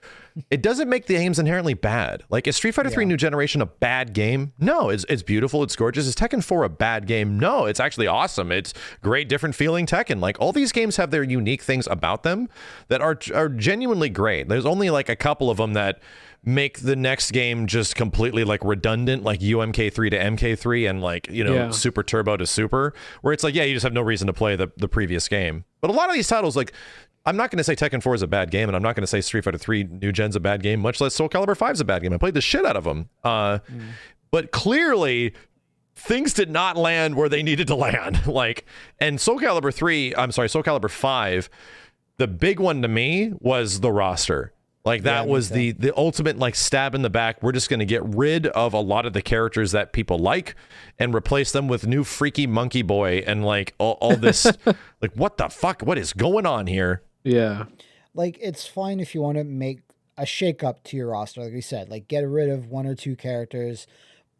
it doesn't make the games inherently bad. Like, is Street Fighter 3 New Generation a bad game? No, it's beautiful, it's gorgeous. Is Tekken 4 a bad game? No, it's actually awesome. It's great, different feeling Tekken. Like, all these games have their unique things about them that are genuinely great. There's only like a couple of them that make the next game just completely like redundant, like UMK3 to MK3 and like Super Turbo to Super, where it's like, you just have no reason to play the previous game. But a lot of these titles, like, I'm not going to say Tekken 4 is a bad game, and I'm not going to say Street Fighter 3 New Gen's a bad game, much less Soul Calibur 5 is a bad game. I played the shit out of them, but clearly things did not land where they needed to land. Like, and Soul Calibur 5, the big one to me was the roster. Like that was the ultimate like stab in the back. We're just going to get rid of a lot of the characters that people like and replace them with new freaky monkey boy and like all this like what the fuck? What is going on here? Yeah. Like it's fine if you want to make a shake up to your roster, like we said, like get rid of one or two characters.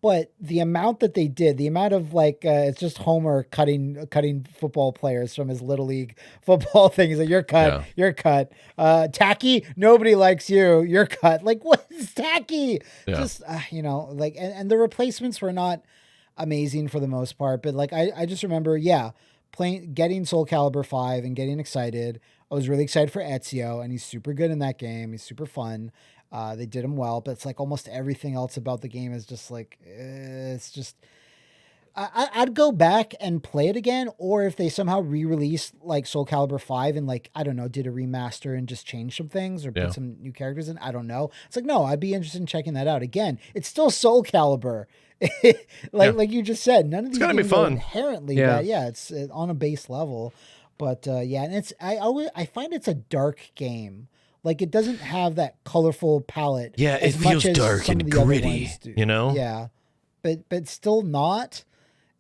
But the amount that they did, the amount of like, it's just Homer cutting football players from his Little League football thing. He's like, you're cut, you're cut. Tacky, nobody likes you, you're cut. Like, what is Tacky? Yeah. Just, like, and the replacements were not amazing for the most part. But like, I just remember, getting Soul Calibur 5 and getting excited. I was really excited for Ezio, and he's super good in that game. He's super fun. They did him well, but it's like almost everything else about the game is just like, it's just, I'd go back and play it again. Or if they somehow re-released like Soul Calibur 5 and like, I don't know, did a remaster and just change some things or put some new characters in, I don't know. It's like, no, I'd be interested in checking that out. Again, it's still Soul Calibur. like you just said, none of these games are inherently bad. Yeah, it's on a base level. But and I find it's a dark game. Like it doesn't have that colorful palette. Yeah, it as much feels as dark some and of the other gritty, ones do. you know? Yeah, but still not.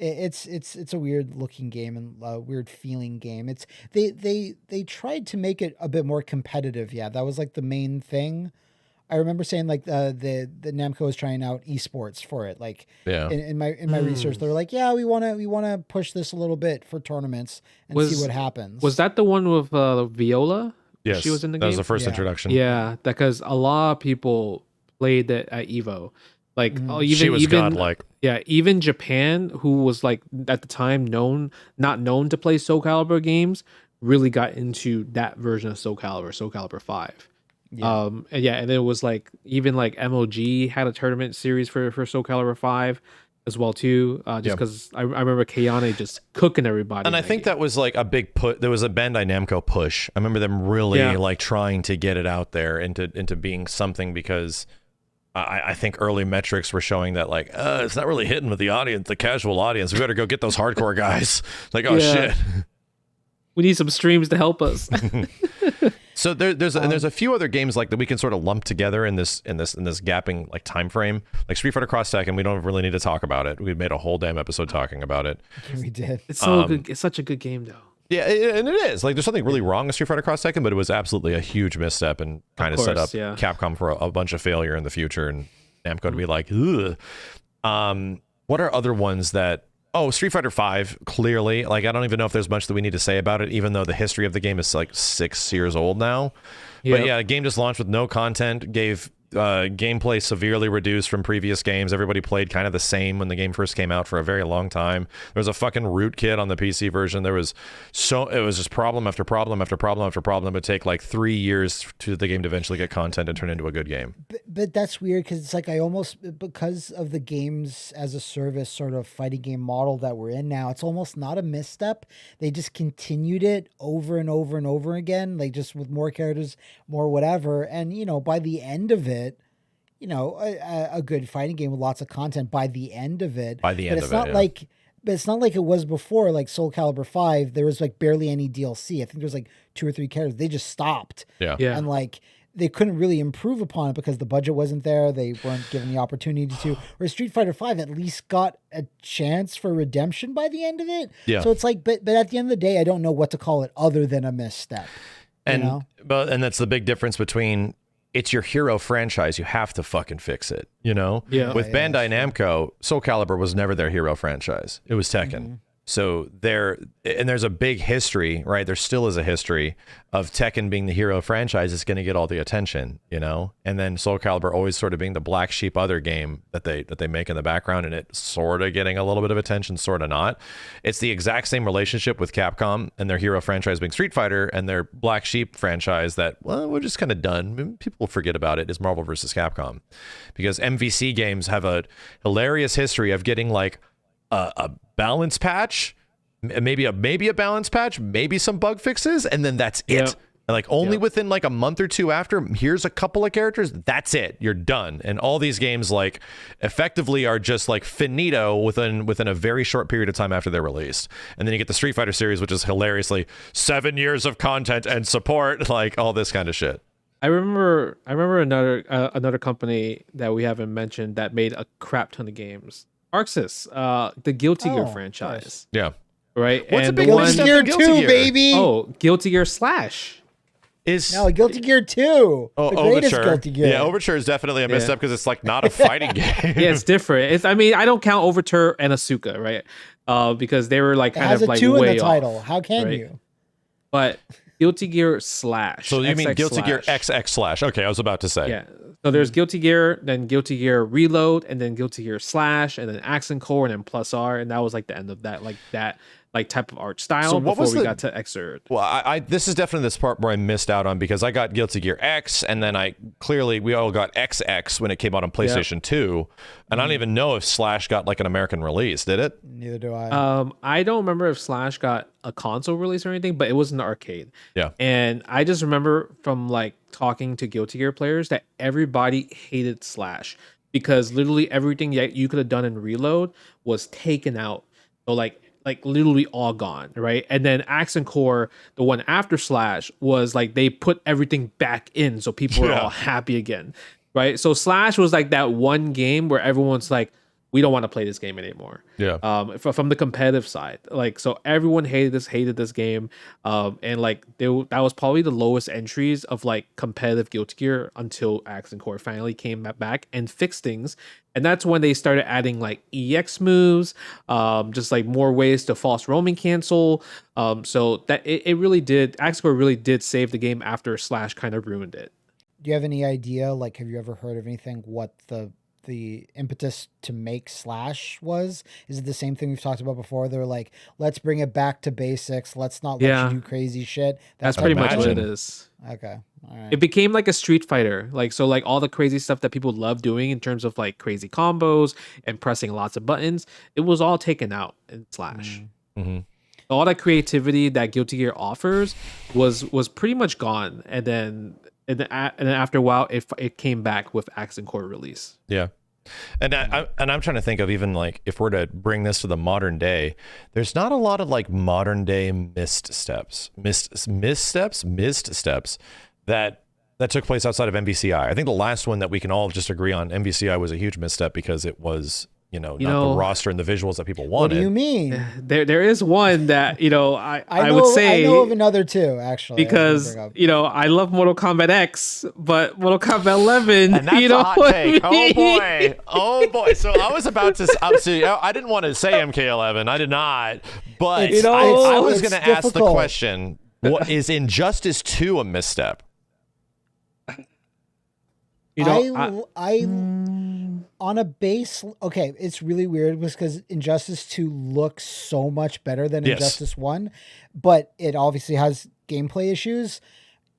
It's a weird looking game and a weird feeling game. It's they tried to make it a bit more competitive. Yeah, that was like the main thing. I remember saying like the Namco was trying out esports for it. Like Yeah. in my research, they were like, yeah, we want to push this a little bit for tournaments and see what happens. Was that the one with Viola? Yes, She was in the that game. was the first Yeah. introduction. Yeah, because a lot of people played that at Evo. Like even She was even godlike. yeah, even Japan, who was like at the time not known to play Soul Calibur games, really got into that version of Soul Calibur 5. Yeah. And it was like even like MOG had a tournament series for Soul Calibur 5 as well too. Just because I remember Gianni just cooking everybody. And I think that was like a big put. There was a Bandai Namco push. I remember them really like trying to get it out there into being something, because I think early metrics were showing that like it's not really hitting with the audience, the casual audience. We better go get those hardcore guys. Like, oh shit. We need some streams to help us. So there's a few other games like that we can sort of lump together in this gapping like time frame, like Street Fighter Cross Tekken. We don't really need to talk about it. We made a whole damn episode talking about it. We did. It's so good. It's such a good game though. Yeah, and it is. Like, there's something really wrong with Street Fighter Cross Tekken, but it was absolutely a huge misstep and kind of set up Capcom for a bunch of failure in the future, and Namco to be like, ugh. What are other ones that... Oh, Street Fighter 5, clearly. Like, I don't even know if there's much that we need to say about it, even though the history of the game is like 6 years old now. Yep. But yeah, the game just launched with no content, gave gameplay severely reduced from previous games. Everybody played kind of the same when the game first came out for a very long time. There was a fucking rootkit on the PC version. It was just problem after problem after problem after problem. It would take like 3 years to the game to eventually get content and turn into a good game. But that's weird, because it's like because of the games as a service sort of fighting game model that we're in now, it's almost not a misstep. They just continued it over and over and over again, like just with more characters, more whatever. And, by the end of it, a good fighting game with lots of content by the end of it. But it's not like it was before, like Soul Calibur 5, there was like barely any DLC. I think there was like 2 or 3 characters. They just stopped. Yeah. And like they couldn't really improve upon it because the budget wasn't there. They weren't given the opportunity to. Whereas Street Fighter 5 at least got a chance for redemption by the end of it. Yeah. So it's like, but at the end of the day, I don't know what to call it other than a misstep. And that's the big difference between... It's your hero franchise. You have to fucking fix it, Yeah. With Bandai Namco, Soul Calibur was never their hero franchise. It was Tekken. Mm-hmm. So there's a big history, right? There still is a history of Tekken being the hero franchise. It's going to get all the attention, And then Soul Calibur always sort of being the black sheep other game that they make in the background, and it sort of getting a little bit of attention, sort of not. It's the exact same relationship with Capcom and their hero franchise being Street Fighter, and their black sheep franchise that, well, we're just kind of done. People will forget about it, is Marvel versus Capcom, because MVC games have a hilarious history of getting like a balance patch, maybe a balance patch, maybe some bug fixes, and then that's it. And like only within like a month or two after, here's a couple of characters, that's it, you're done. And all these games like effectively are just like finito within a very short period of time after they're released. And then you get the Street Fighter series, which is hilariously 7 years of content and support, like all this kind of shit. I remember another company that we haven't mentioned that made a crap ton of games. Arxis, the Guilty Gear franchise. Nice. Yeah. Right? What's and the big Guilty step Gear in 2, Guilty Gear? baby. Oh, Guilty Gear Slash. No, Guilty Gear 2. The greatest Overture. Guilty Gear. Yeah, Overture is definitely a misstep because it's like not a fighting game. Yeah, it's different. I don't count Overture and Asuka, right? Because they were like It kind has of a like 2 in way the title. off, How can right? you? But Guilty Gear Slash. So you mean XX Guilty Gear slash. XX slash? Okay, I was about to say. Yeah. So there's Guilty Gear, then Guilty Gear Reload, and then Guilty Gear Slash, and then Accent Core, and then Plus R, and that was like the end of that, like type of art style. So what before was we the- got to Xrd. Well, this is definitely this part where I missed out on, because I got Guilty Gear X, and then we all got XX when it came out on PlayStation 2, and I don't even know if Slash got like an American release, did it? Neither do I. I don't remember if Slash got a console release or anything, but it was an arcade. Yeah. And I just remember from like talking to Guilty Gear players that everybody hated Slash because literally everything that you could have done in Reload was taken out. So like like literally all gone, right? And then Axe and Core, the one after Slash, was like they put everything back in, so people were all happy again, right? So Slash was like that one game where everyone's like, we don't want to play this game anymore. Yeah. From the competitive side, like, so everyone hated this game, and like that was probably the lowest entries of like competitive Guilty Gear until Axe and Core finally came back and fixed things, and that's when they started adding like EX moves, just like more ways to false roaming cancel. So that it really did. Axe and Core really did save the game after Slash kind of ruined it. Do you have any idea? Like, have you ever heard of anything? What the impetus to make Slash was? Is it the same thing we've talked about before? They're like, let's bring it back to basics. Let's not let you do crazy shit. That's pretty much what it is. Okay. All right. It became like a Street Fighter. Like, so like all the crazy stuff that people love doing in terms of like crazy combos and pressing lots of buttons, it was all taken out in Slash. Mm-hmm. All that creativity that Guilty Gear offers was pretty much gone. And then after a while, it came back with Axe and Core release. Yeah. And I'm trying to think of even like if we're to bring this to the modern day, there's not a lot of like modern day missteps that took place outside of MVCI. I think the last one that we can all just agree on, MVCI was a huge misstep because it was, not the roster and the visuals that people wanted. What do you mean? There is one that, I would say. I know of another too, actually. Because, I love Mortal Kombat X, but Mortal Kombat 11, and that's a hot take. Oh boy. So I was about to, I didn't want to say MK11. I did not. But I was going to ask the question, what is Injustice 2 a misstep? On a base, okay, it's really weird because Injustice 2 looks so much better than Injustice 1, but it obviously has gameplay issues.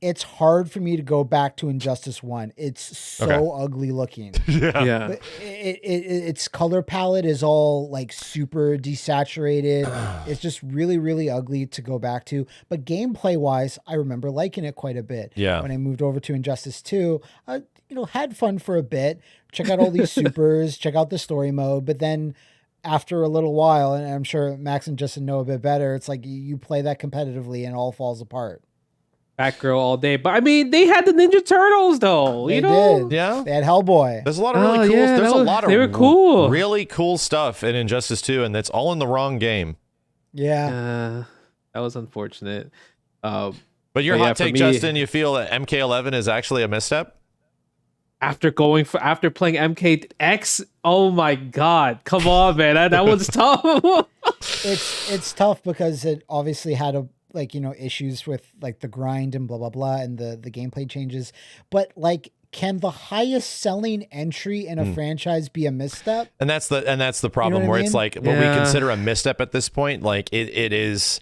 It's hard for me to go back to Injustice 1. It's so ugly looking. Yeah. But its color palette is all like super desaturated. It's just really, really ugly to go back to. But gameplay wise, I remember liking it quite a bit. Yeah. When I moved over to Injustice 2, had fun for a bit, check out all these supers, check out the story mode, but then after a little while, and I'm sure Max and Justin know a bit better, it's like you play that competitively and it all falls apart. Batgirl all day. But I mean, they had the Ninja Turtles though. They did. Yeah. They had Hellboy. There's a lot of really cool. There's a lot of they were cool. Really cool stuff in Injustice 2, and that's all in the wrong game. Yeah. That was unfortunate. But your hot take, Justin, you feel that MK11 is actually a misstep? After playing MKX, oh my god, come on, man, that one's tough. It's tough because it obviously had issues with like the grind and blah blah blah and the gameplay changes, but like, can the highest selling entry in a franchise be a misstep? And that's the problem, where it's like what we consider a misstep at this point, like it is.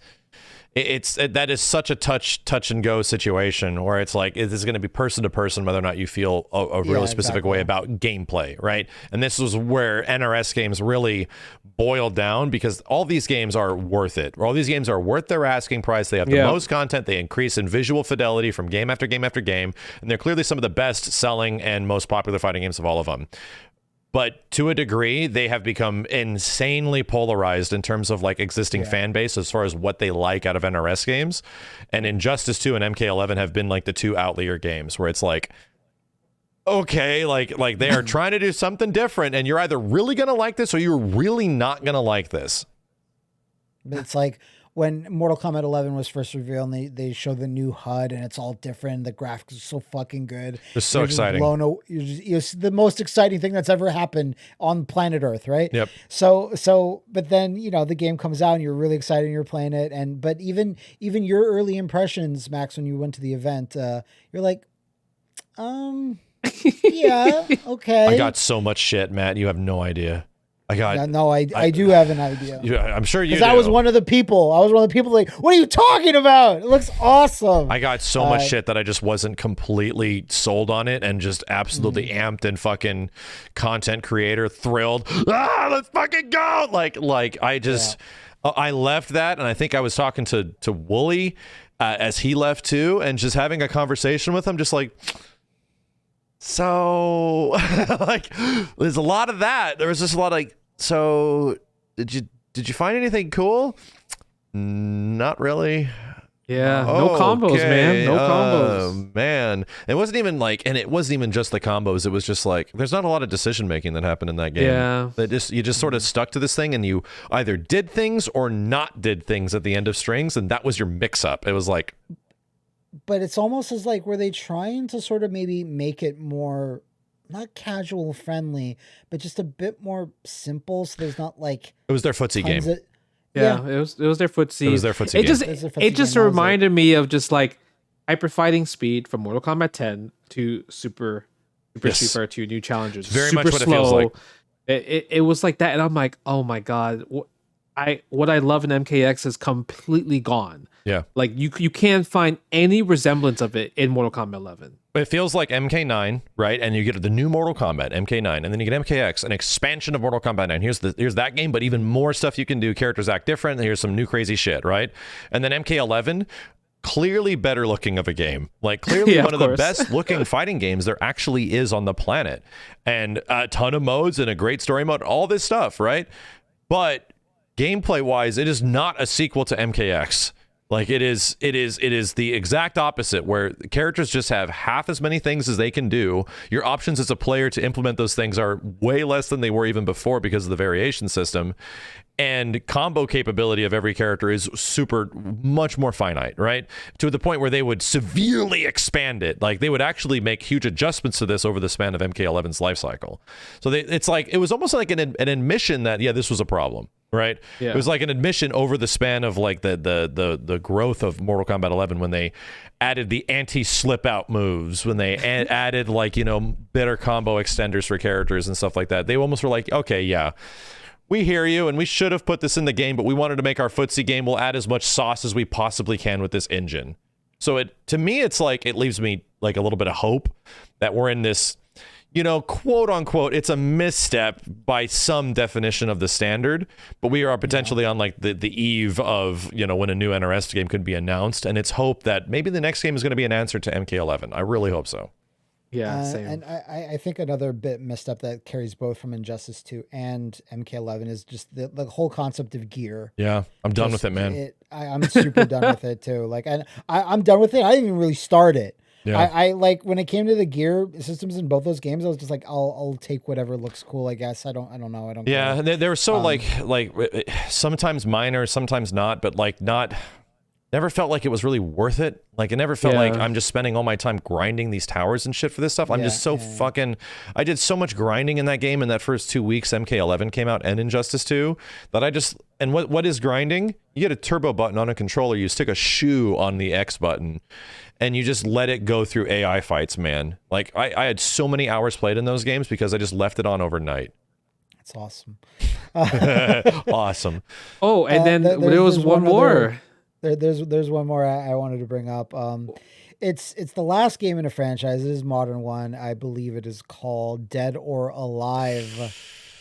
That is such a touch and go situation where it's like, is going to be person to person whether or not you feel a really specific way about gameplay, right? And this was where NRS games really boiled down, because all these games are worth it. All these games are worth their asking price. They have the most content. They increase in visual fidelity from game after game after game, and they're clearly some of the best selling and most popular fighting games of all of them. But to a degree, they have become insanely polarized in terms of like existing fan base as far as what they like out of NRS games. And Injustice 2 and MK11 have been like the two outlier games where it's like, okay, like they are trying to do something different, and you're either really going to like this or you're really not going to like this. It's like when Mortal Kombat 11 was first revealed, and they showed the new HUD, and it's all different. The graphics are so fucking good. It's so exciting. It's the most exciting thing that's ever happened on planet Earth, right? Yep. So, but then, the game comes out and you're really excited and you're playing it. But even your early impressions, Max, when you went to the event, you're like, yeah, okay. I got so much shit, Matt. You have no idea. I do have an idea. I'm sure you do. I was one of the people. Like, what are you talking about? It looks awesome. I got so much shit that I just wasn't completely sold on it, and just absolutely amped and fucking content creator thrilled. Let's fucking go. Like I just, I left that, and I think I was talking to Wooly as he left too, and just having a conversation with him, just like, so like, there's a lot of that. There was just a lot of like, so did did you find anything cool? Not really. Yeah, no combos, man. No combos. Man, it wasn't even just the combos. It was just like there's not a lot of decision making that happened in that game. Yeah, you just sort of stuck to this thing, and you either did things or not did things at the end of strings, and that was your mix up. It was like, but it's almost as like were they trying to sort of maybe make it more not casual friendly, but just a bit more simple, so there's not like it was their footsie game. Yeah, it was their footsie. It was their footsie game. It just reminded me of just like hyper fighting speed from Mortal Kombat 10 to Super Street Fighter 2 New Challengers. Very super much what slow. it feels like. It was like that, and I'm like, oh my god, what I love in MKX is completely gone. Yeah, like you can't find any resemblance of it in Mortal Kombat 11. It feels like MK9, right? And you get the new Mortal Kombat, MK9, and then you get MKX, an expansion of Mortal Kombat 9. Here's that game, but even more stuff you can do. Characters act different. Here's some new crazy shit, right? And then MK11, clearly better looking of a game. Like clearly one of the best looking fighting games there actually is on the planet. And a ton of modes and a great story mode, all this stuff, right? But gameplay wise, it is not a sequel to MKX. Like it is the exact opposite, where the characters just have half as many things as they can do. Your options as a player to implement those things are way less than they were even before because of the variation system. And combo capability of every character is much more finite, right? To the point where they would severely expand it. Like they would actually make huge adjustments to this over the span of MK11's life cycle. So it was almost like an admission that, yeah, this was a problem. Right. Yeah. It was like an admission over the span of like the growth of Mortal Kombat 11 when they added the anti-slip out moves, when they added like, better combo extenders for characters and stuff like that. They almost were like, okay, yeah, we hear you and we should have put this in the game, but we wanted to make our footsie game. We'll add as much sauce as we possibly can with this engine. So to me, it's like it leaves me like a little bit of hope that we're in this, quote unquote, it's a misstep by some definition of the standard, but we are potentially on like the eve of, when a new NRS game could be announced. And it's hope that maybe the next game is going to be an answer to MK11. I really hope so. Yeah, same. And I think another bit misstep that carries both from Injustice 2 and MK11 is just the whole concept of gear. Yeah, I'm done with it, man. I'm super done with it too. Like, and I'm done with it. I didn't even really start it. Yeah. I like when it came to the gear systems in both those games, I was just like, I'll take whatever looks cool, I guess. I don't know. I don't. Yeah, they were so like sometimes minor, sometimes not, but like never felt like it was really worth it. Like it never felt like I'm just spending all my time grinding these towers and shit for this stuff. I'm just so fucking. I did so much grinding in that game in that first 2 weeks MK11 came out and Injustice 2 that I just. And what is grinding? You get a turbo button on a controller. You stick a shoe on the X button. And you just let it go through AI fights, man. Like, I had so many hours played in those games because I just left it on overnight. That's awesome. Awesome. Oh, and then there was one more. There's one more I wanted to bring up. It's the last game in a franchise. It is a modern one. I believe it is called Dead or Alive.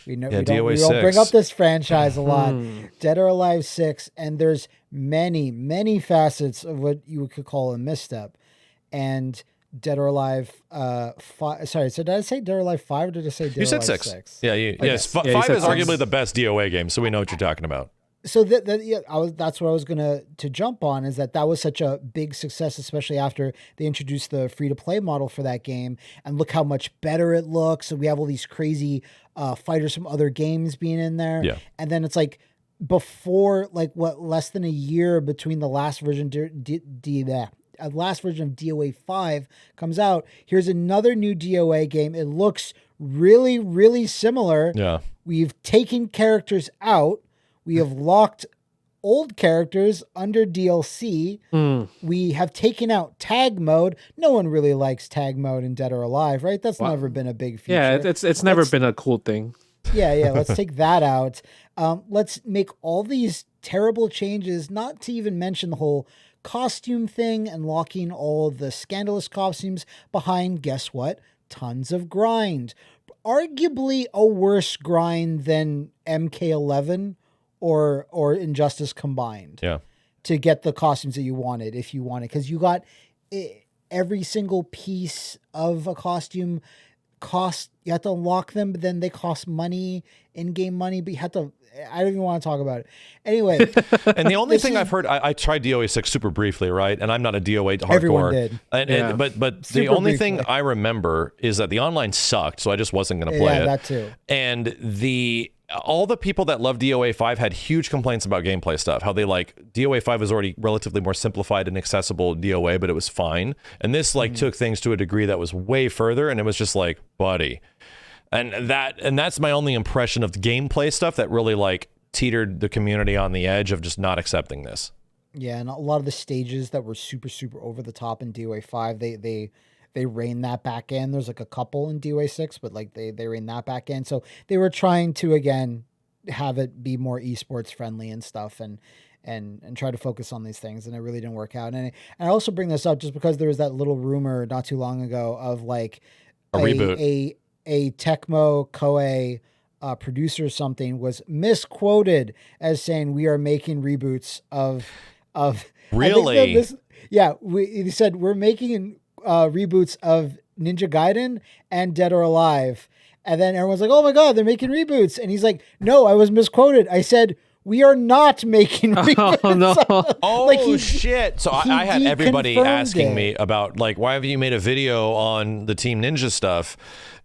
We don't bring up this franchise a lot. Dead or Alive 6, and there's many facets of what you could call a misstep. And Dead or Alive 5. Sorry, so did I say Dead or Alive 5 or did I say Dead or Alive 6? Yeah, yes. 5 is arguably the best DOA game, so we know what you're talking about. So that's what I was gonna jump on, is that was such a big success, especially after they introduced the free to play model for that game, and look how much better it looks. So we have all these crazy fighters from other games being in there, and then it's like before less than a year between the last version last version of DOA 5 comes out. Here's another new DOA game. It looks really, really similar. Yeah, we've taken characters out. We have locked old characters under DLC. We have taken out tag mode. No one really likes tag mode in Dead or Alive, right? That's never been a big feature. Yeah, it's never been a cool thing. Yeah. Let's take that out. Let's make all these terrible changes, not to even mention the whole costume thing and locking all of the scandalous costumes behind, guess what? Tons of grind. Arguably a worse grind than MK11 or Injustice combined. Yeah. To get the costumes that you wanted, if you wanted, because you got every single piece of a costume you had to unlock them, but then they cost money, in-game money, but you had to, I don't even want to talk about it. Anyway. And the only thing I've heard, I tried DOA 6 super briefly, right? And I'm not a DOA hardcore. Everyone did. But Super the only briefly. thing I remember is that the online sucked, so I just wasn't going to play it. Yeah, that too. And all the people that love DOA 5 had huge complaints about gameplay stuff, how they DOA 5 was already relatively more simplified and accessible DOA, but it was fine. And this took things to a degree that was way further, and it was just like, buddy. And that's my only impression of the gameplay stuff that really teetered the community on the edge of just not accepting this. Yeah, and a lot of the stages that were super, super over the top in DOA 5, they reined that back in. There's a couple in DOA 6, but they reined that back in. So they were trying to, again, have it be more esports friendly and stuff and try to focus on these things. And it really didn't work out. And I also bring this up just because there was that little rumor not too long ago of a reboot. A Tecmo Koei producer or something was misquoted as saying we are making reboots of Really? He said we're making reboots of Ninja Gaiden and Dead or Alive, and then everyone's like, oh my god, they're making reboots, and he's like, no, I was misquoted. I said we are not making reboots. Oh no. Oh shit. So I had everybody asking me about why have you made a video on the Team Ninja stuff?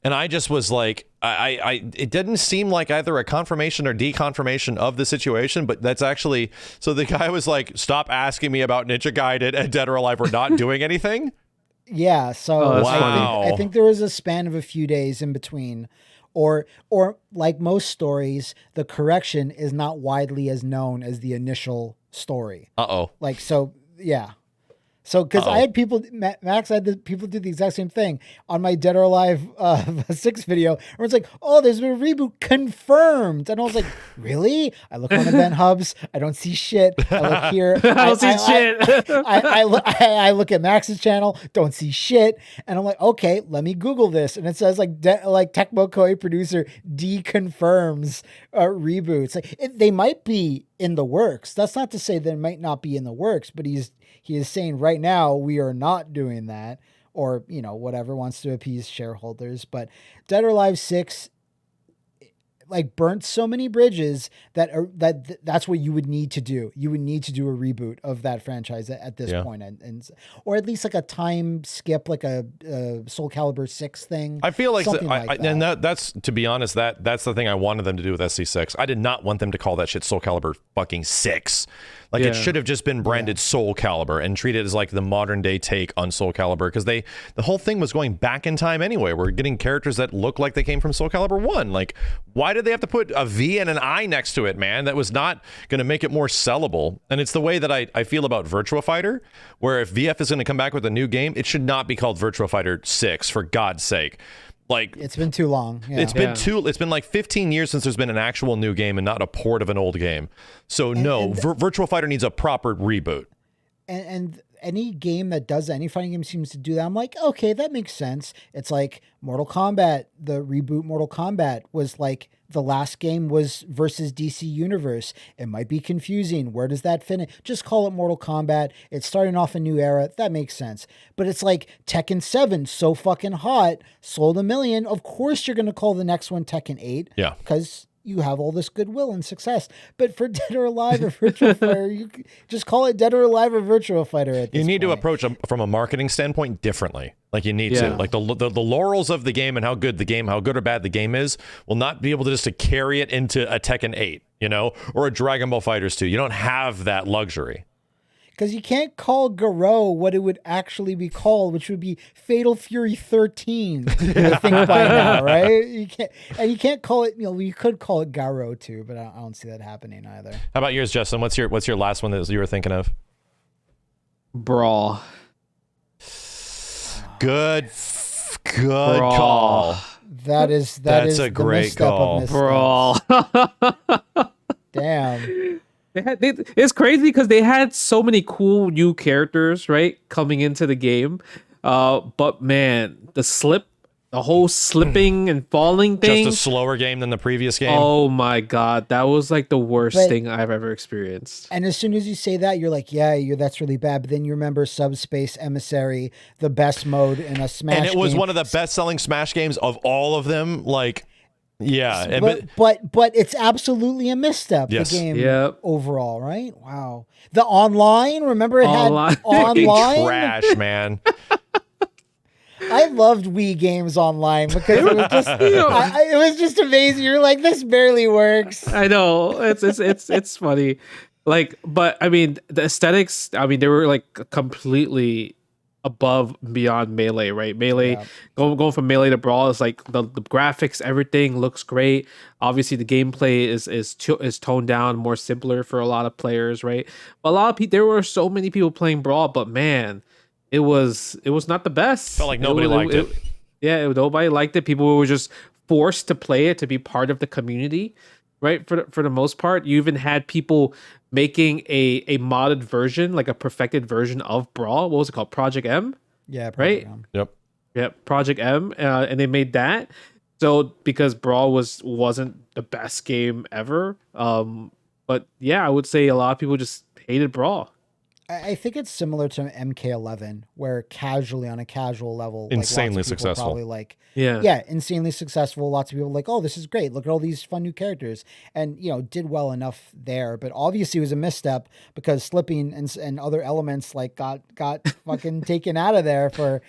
And I just was like, it didn't seem like either a confirmation or deconfirmation of the situation, but that's actually, so the guy was like, stop asking me about Ninja Gaiden and Dead or Alive. We're not doing anything. Yeah. So wow. I think there was a span of a few days in between, or like most stories, the correction is not widely as known as the initial story. Yeah. So, because I had people, Max, I had people do the exact same thing on my Dead or Alive 6 video. Everyone's like, oh, there's been a reboot confirmed. And I was like, really? I look on event hubs. I don't see shit. I look here. I don't see shit. I look at Max's channel. Don't see shit. And I'm like, okay, let me Google this. And it says Tecmo Koei producer deconfirms reboots. They might be in the works. That's not to say that it might not be in the works, but he is saying right now we are not doing that, or whatever, wants to appease shareholders. But Dead or Alive 6 burnt so many bridges that's what you would need to do. You would need to do a reboot of that franchise at this point, and or at least a time skip, like a Soul Calibur 6 thing. I feel like that. And that's, to be honest, that's the thing I wanted them to do with SC6. I did not want them to call that shit Soul Calibur fucking 6. It should have just been branded Soul Calibur and treated as the modern day take on Soul Calibur, because the whole thing was going back in time anyway. We're getting characters that look like they came from Soul Calibur 1. Why did they have to put a V and an I next to it, man? That was not going to make it more sellable. And it's the way that I feel about Virtua Fighter, where if VF is going to come back with a new game, it should not be called Virtua Fighter 6, for God's sake. It's been too long. Yeah. It's been 15 years since there's been an actual new game and not a port of an old game. So Virtua Fighter needs a proper reboot. And any game that does that, any fighting game seems to do that, I'm like, okay, that makes sense. It's like Mortal Kombat, the reboot Mortal Kombat was the last game was versus DC Universe. It might be confusing. Where does that fit in? Just call it Mortal Kombat. It's starting off a new era. That makes sense. But it's like Tekken 7, so fucking hot, sold 1 million. Of course you're going to call the next one Tekken 8. Yeah. Because you have all this goodwill and success. But for Dead or Alive or Virtua Fighter, you just call it Dead or Alive or Virtua Fighter at this You need point. to approach them from a marketing standpoint differently. You need to. The laurels of the game and how good or bad the game is will not be able to carry it into a Tekken 8, or a Dragon Ball FighterZ 2. You don't have that luxury. Because you can't call Garou what it would actually be called, which would be Fatal Fury 13. I think by now, right? You can't call it. You could call it Garou too, but I don't see that happening either. How about yours, Justin? What's your last one that you were thinking of? Brawl. Good call. That's a great call. Brawl. Damn. It's crazy because they had so many cool new characters, right, coming into the game. But man, the slip The whole slipping and falling thing. Just a slower game than the previous game. Oh my god, that was like the worst thing I've ever experienced. And as soon as you say that, you're like, yeah, that's really bad. But then you remember Subspace Emissary, the best mode in a Smash and it was game. one of the best-selling Smash games of all of them. Like, yeah. But it's absolutely a misstep, Yes. the game overall, right? Wow. The online, remember it had Fucking online? trash, man. I loved Wii games online because it was just it was just amazing. You're like, this barely works. I know. It's funny. Like, but I mean, the aesthetics, I mean, they were like completely above and beyond Melee, right? Melee, going from Melee to Brawl is like the graphics, everything looks great. Obviously, the gameplay is toned down, more simpler for a lot of players, right? But a lot of people, there were so many people playing Brawl, but man, it was not the best. Felt like nobody liked it. Yeah, nobody liked it. People were just forced to play it to be part of the community, right? For the most part, you even had people making a modded version, like a perfected version of Brawl. What was it called? Project M? Yeah, Project M. Yep, Project M, and they made that. So because Brawl wasn't the best game ever, but yeah, I would say a lot of people just hated Brawl. I think it's similar to MK11, where casually on a casual level, insanely like, lots of people successful. Probably like, yeah, insanely successful. Lots of people like, oh, this is great. Look at all these fun new characters, and did well enough there. But obviously, it was a misstep because slipping and other elements like got fucking taken out of there for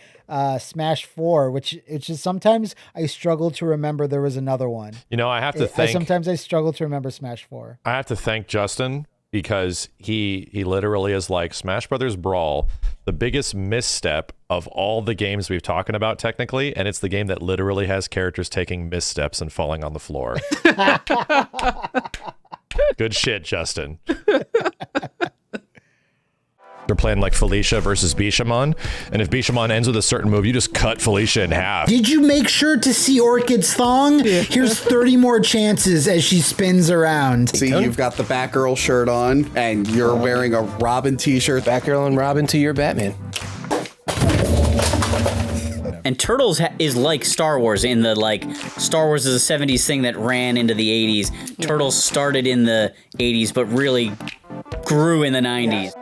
Smash 4, which is sometimes I struggle to remember there was another one. I have to thank. Sometimes I struggle to remember Smash 4. I have to thank Justin, because he literally is like, Smash Brothers Brawl, the biggest misstep of all the games we've talking about technically, and it's the game that literally has characters taking missteps and falling on the floor. Good shit, Justin. They're playing like Felicia versus Bishamon, and if Bishamon ends with a certain move, you just cut Felicia in half. Did you make sure to see Orchid's thong? Here's 30 more chances as she spins around. See, you've got the Batgirl shirt on, and you're wearing a Robin t-shirt. Batgirl and Robin to your Batman. And Turtles is like Star Wars in the, like, Star Wars is a 70s thing that ran into the 80s. Turtles started in the 80s, but really grew in the 90s.